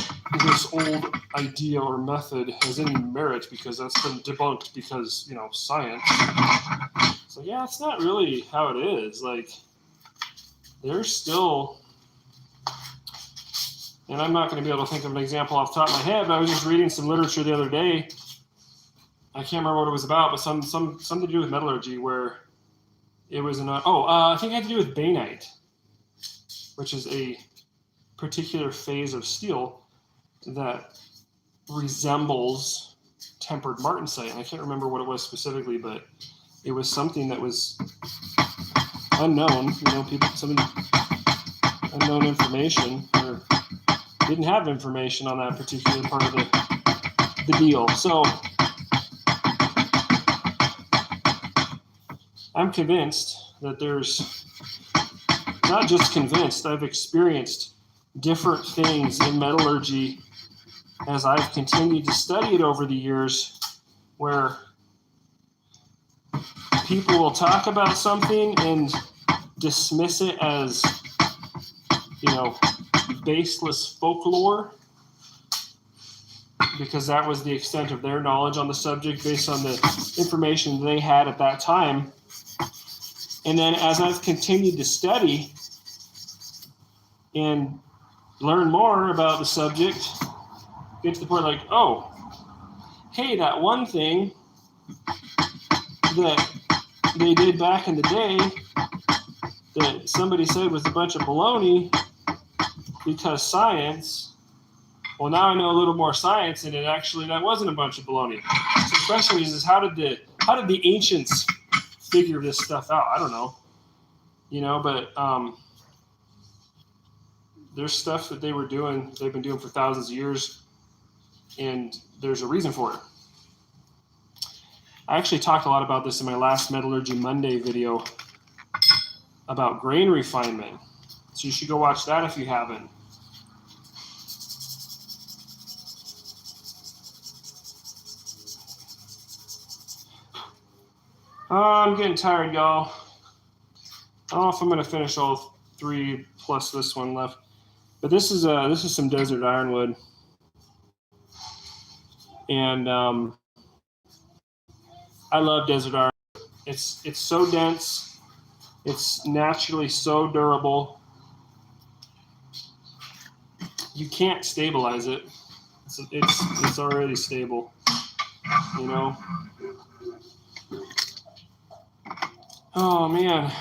this old idea or method has any merit because that's been debunked because, you know, science. So yeah, it's not really how it is. Like, there's still, and I'm not going to be able to think of an example off the top of my head, but I was just reading some literature the other day. I can't remember what it was about, but something to do with metallurgy where it was I think it had to do with bainite, which is a particular phase of steel that resembles tempered martensite. And I can't remember what it was specifically, but it was something that was unknown. You know, unknown information or didn't have information on that particular part of the deal. So I'm convinced that there's, not just convinced, I've experienced different things in metallurgy as I've continued to study it over the years where people will talk about something and dismiss it as, you know, baseless folklore because that was the extent of their knowledge on the subject based on the information they had at that time. And then as I've continued to study and learn more about the subject, get to the point like, oh, hey, that one thing that they did back in the day that somebody said was a bunch of baloney because science, well, now I know a little more science, and that wasn't a bunch of baloney. So the question is how did the ancients figure this stuff out? I don't know, you know, but there's stuff that they've been doing for thousands of years, and there's a reason for it. I actually talked a lot about this in my last Metallurgy Monday video about grain refinement. So you should go watch that if you haven't. I'm getting tired, y'all. I don't know if I'm going to finish all 3 plus this one left. But this is some desert ironwood. And I love desert iron. It's so dense. It's naturally so durable. You can't stabilize it. It's already stable, you know. Oh man.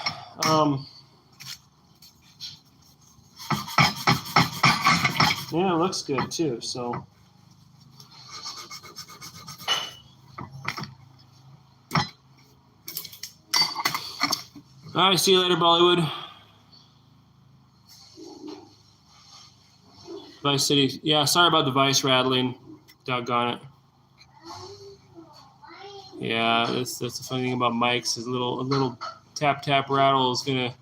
Yeah, it looks good too. So. All right, see you later, Bollywood. Vice City. Yeah, sorry about the vice rattling. Doggone it. Yeah, that's the funny thing about mics is a little tap rattle is gonna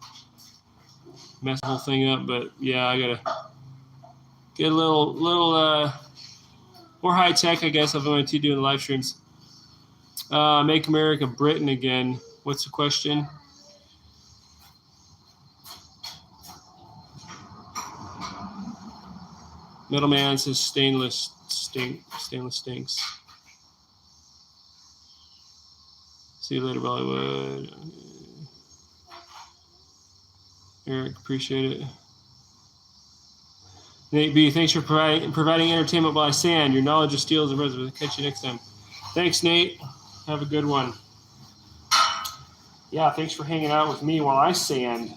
mess the whole thing up. But yeah, I gotta get a little more high tech, I guess. I'm going to do in the live streams. Make America Britain again. What's the question? Middleman says stainless stinks. See you later, Bollywood. Eric, appreciate it. Nate B, thanks for providing entertainment while I sand. Your knowledge of steels and resins. Catch you next time. Thanks, Nate. Have a good one. Yeah, thanks for hanging out with me while I sand.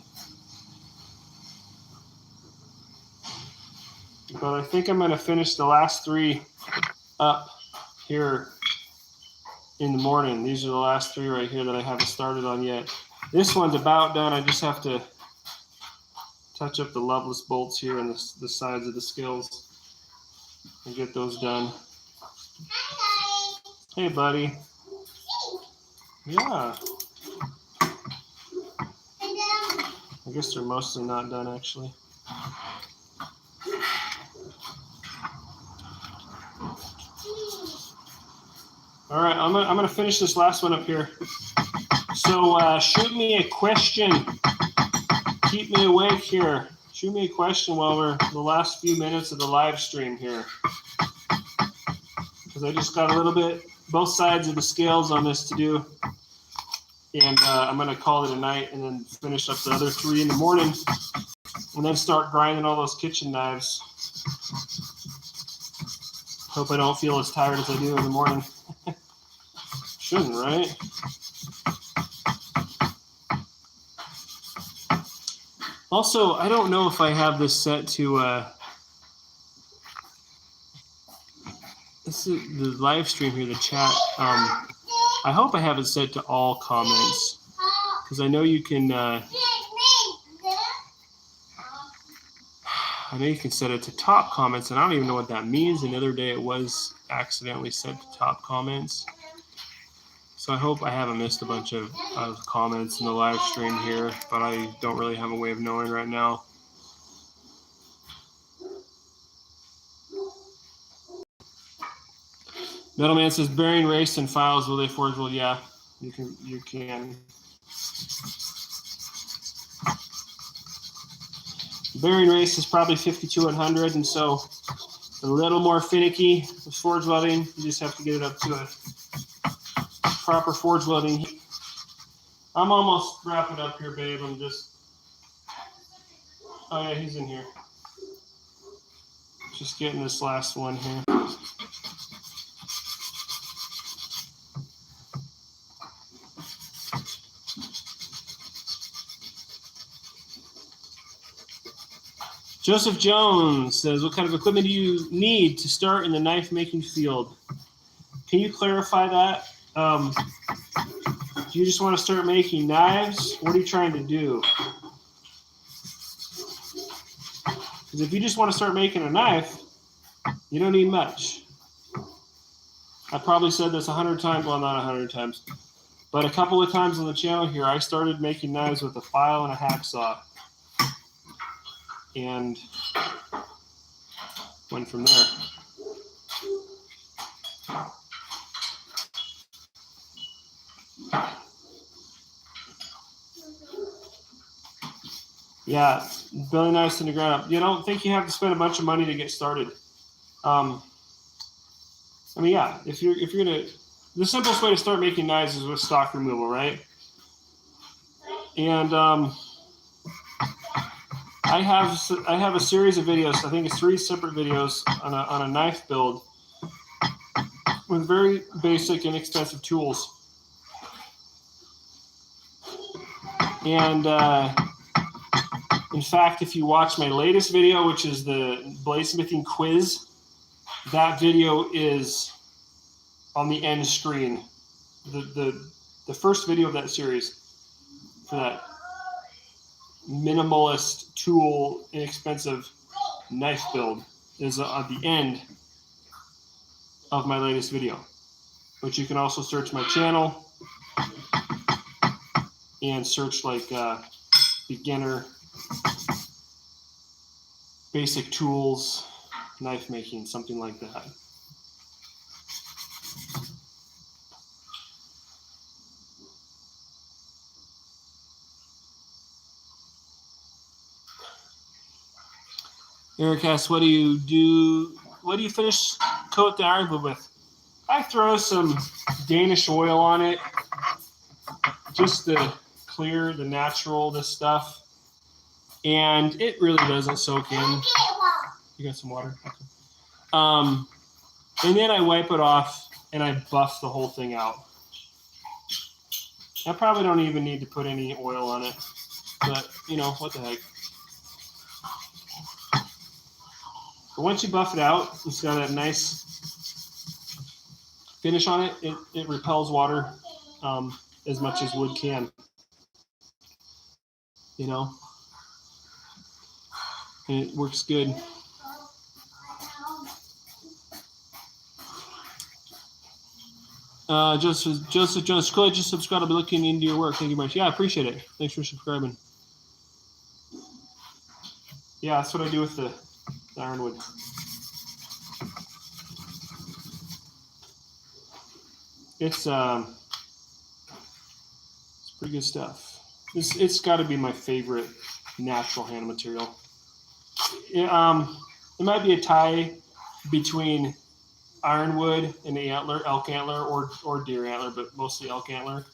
But I think I'm going to finish the last 3 up here in the morning. These are the last 3 right here that I haven't started on yet. This one's about done. I just have to touch up the loveless bolts here on the sides of the skills and get those done. Hi, guys. Hey, buddy. Yeah. I guess they're mostly not done, actually. All right, I'm gonna finish this last one up here. So shoot me a question. Keep me awake here. Shoot me a question while we're in the last few minutes of the live stream here. Because I just got a little bit, both sides of the scales on this to do. And I'm gonna call it a night and then finish up the other 3 in the morning. And then start grinding all those kitchen knives. Hope I don't feel as tired as I do in the morning. Shouldn't, right? Also, I don't know if I have this set to this is the live stream here, the chat. I hope I have it set to all comments because I know you can. I know you can set it to top comments, and I don't even know what that means. Another day it was accidentally set to top comments. So I hope I haven't missed a bunch of comments in the live stream here, but I don't really have a way of knowing right now. Metalman says bearing race and files, will they forge? Well, yeah, you can. Bearing race is probably 5200, and so a little more finicky with forge welding. You just have to get it up to a proper forge welding heat. I'm almost wrapping up here, babe. I'm just. Oh yeah, he's in here. Just getting this last one here. Joseph Jones says, what kind of equipment do you need to start in the knife making field? Can you clarify that? Do you just want to start making knives? What are you trying to do? Because if you just want to start making a knife, you don't need much. I probably said this 100 times, well, not 100 times, but a couple of times on the channel here, I started making knives with a file and a hacksaw. And went from there. Yeah, building knives in the ground up. You don't think you have to spend a bunch of money to get started. I mean, yeah, if you're gonna, the simplest way to start making knives is with stock removal, right? And I have a series of videos. I think it's 3 separate videos on a knife build with very basic, inexpensive tools. And in fact, if you watch my latest video, which is the bladesmithing quiz, that video is on the end screen. The first video of that series for that minimalist tool, inexpensive knife build is at the end of my latest video, but you can also search my channel and search like beginner basic tools, knife making, something like that. Eric asks, what do you finish coat the ironwood with? I throw some Danish oil on it just to clear the this stuff, and it really doesn't soak in. You got some water? Okay. And then I wipe it off and I buff the whole thing out. I probably don't even need to put any oil on it, but you know, what the heck. But once you buff it out, it's got a nice finish on it. It repels water as much as wood can. You know, and it works good. Joseph Jones, could I just subscribe? I'll be looking into your work. Thank you very much. Yeah, I appreciate it. Thanks for subscribing. Yeah, that's what I do with the ironwood. It's pretty good stuff. It's got to be my favorite natural hand material. It might be a tie between ironwood and the elk antler, or deer antler, but mostly elk antler.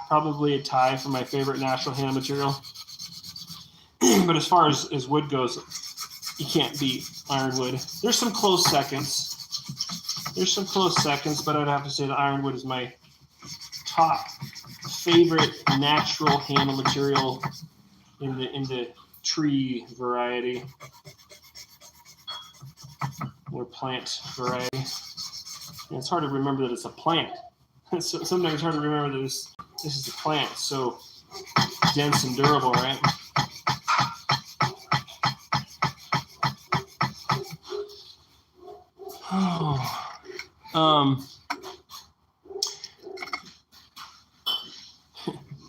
Probably a tie for my favorite natural hand material. But as far as wood goes, you can't beat ironwood. There's some close seconds. But I'd have to say the ironwood is my top favorite natural handle material in the tree variety or plant variety. And it's hard to remember that it's a plant. So sometimes it's hard to remember that this is a plant. It's so dense and durable, right?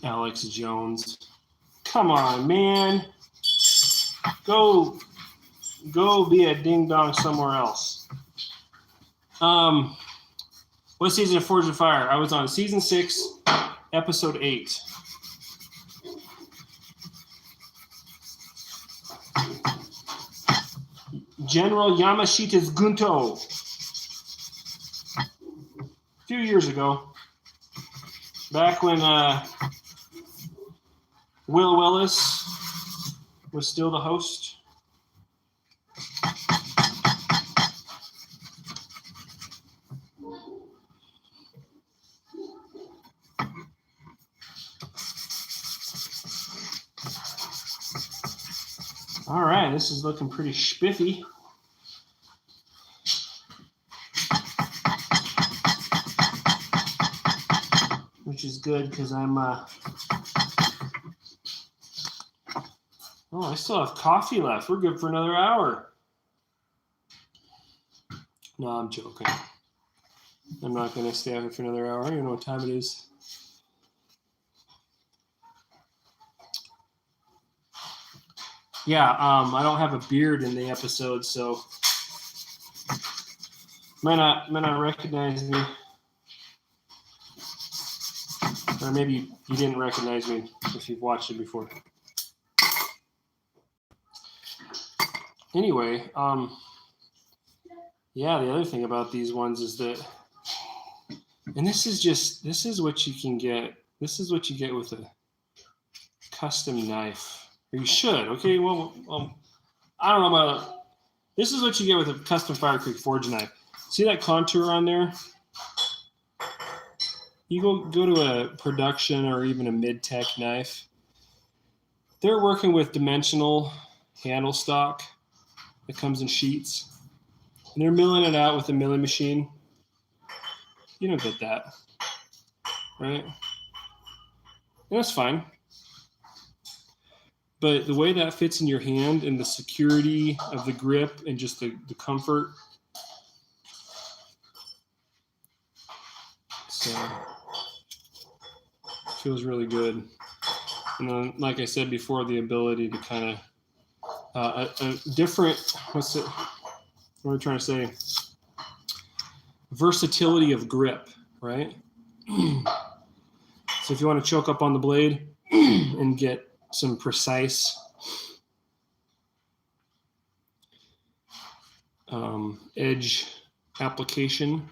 Alex Jones, come on, man, go be a ding dong somewhere else. What season of Forged in Fire? I was on season 6, episode 8. General Yamashita's Gunto. A few years ago, back when Will Willis was still the host. All right, this is looking pretty spiffy. Which is good because I'm oh, I still have coffee left. We're good for another hour. No, I'm joking. I'm not going to stay out here for another hour. I don't even know what time it is. Yeah, I don't have a beard in the episode, so might not recognize me. Or maybe you didn't recognize me if you've watched it before. Anyway, yeah, the other thing about these ones is that, and this is what you can get. This is what you get with a custom knife. Or you should. Okay, well, I don't know about. This is what you get with a custom Fire Creek Forge knife. See that contour on there? You go to a production or even a mid-tech knife. They're working with dimensional handle stock that comes in sheets. And they're milling it out with a milling machine. You don't get that, right? And that's fine. But the way that fits in your hand and the security of the grip and just the comfort. So feels really good. And then, like I said before, the ability to kind of a different, what am I trying to say? Versatility of grip, right? So if you want to choke up on the blade and get some precise edge application,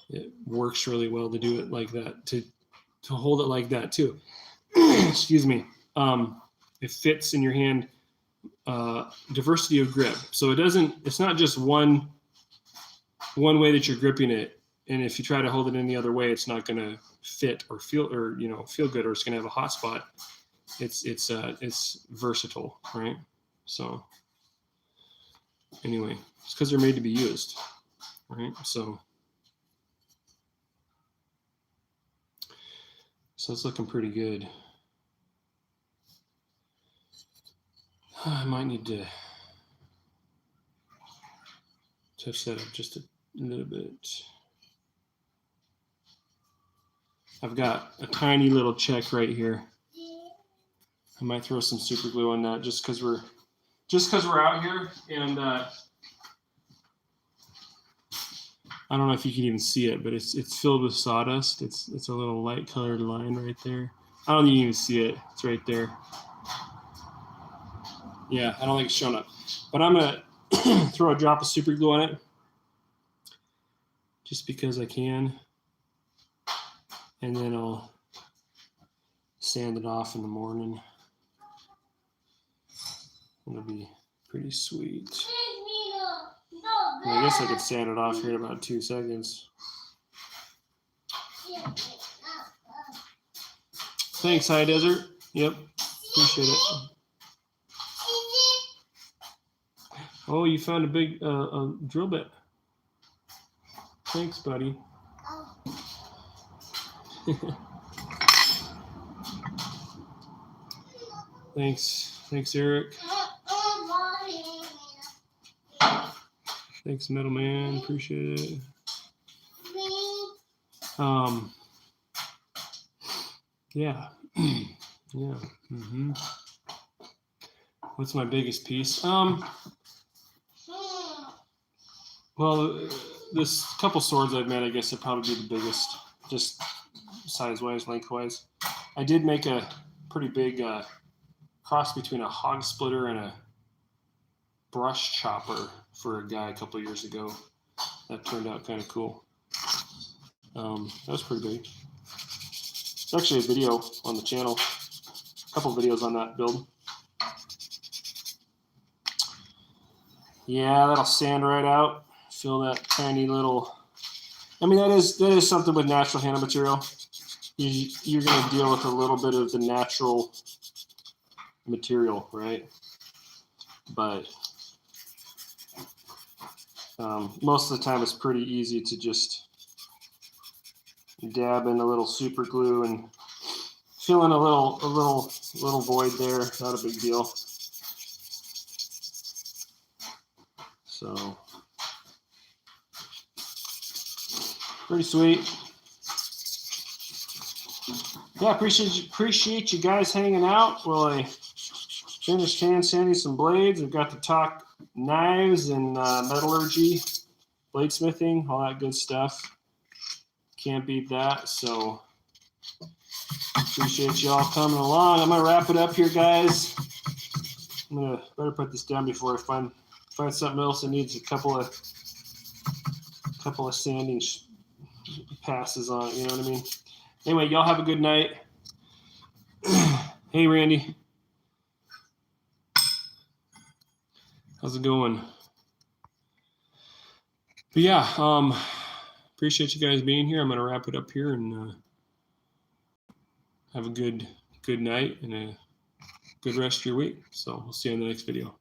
it works really well to do it like that, to hold it like that too. Excuse me. It fits in your hand, diversity of grip. So it's not just one way that you're gripping it. And if you try to hold it any other way, it's not going to fit or feel good, or it's going to have a hot spot. It's versatile, right? So anyway, it's because they're made to be used, right? So it's looking pretty good. I might need to touch that up just a little bit. I've got a tiny little check right here. I might throw some super glue on that just because we're out here, and I don't know if you can even see it, but it's filled with sawdust. It's a little light colored line right there. I don't even see it. It's right there. Yeah, I don't think it's showing up, but I'm gonna throw a drop of super glue on it just because I can, and then I'll sand it off in the morning. It'll be pretty sweet. I guess I could sand it off here in about 2 seconds. Thanks, High Desert. Yep, appreciate it. Oh, you found a big drill bit. Thanks, buddy. Thanks, Eric. Thanks, Metal Man. Appreciate it. Yeah. Yeah. What's my biggest piece? Well, this couple swords I've made, I guess, would probably be the biggest, just size-wise, length-wise. I did make a pretty big cross between a hog splitter and a brush chopper for a guy a couple of years ago. That turned out kind of cool. That was pretty big. There's actually a video on the channel, a couple videos on that build. Yeah, that'll sand right out. Feel that tiny little. I mean, that is something with natural handle material. You're going to deal with a little bit of the natural material, right? But most of the time, it's pretty easy to just dab in a little super glue and fill in a little void there. Not a big deal. So pretty sweet. Yeah, appreciate you guys hanging out while I finish hand sanding some blades. We've got to talk knives and metallurgy, bladesmithing, all that good stuff. Can't beat that. So appreciate you all coming along. I'm gonna wrap it up here, guys. I'm gonna better put this down before I find something else that needs a couple of sanding passes on it. You know what I mean? Anyway, y'all have a good night. Hey, Randy. How's it going? But yeah, appreciate you guys being here. I'm going to wrap it up here and have a good night and a good rest of your week. So we'll see you in the next video.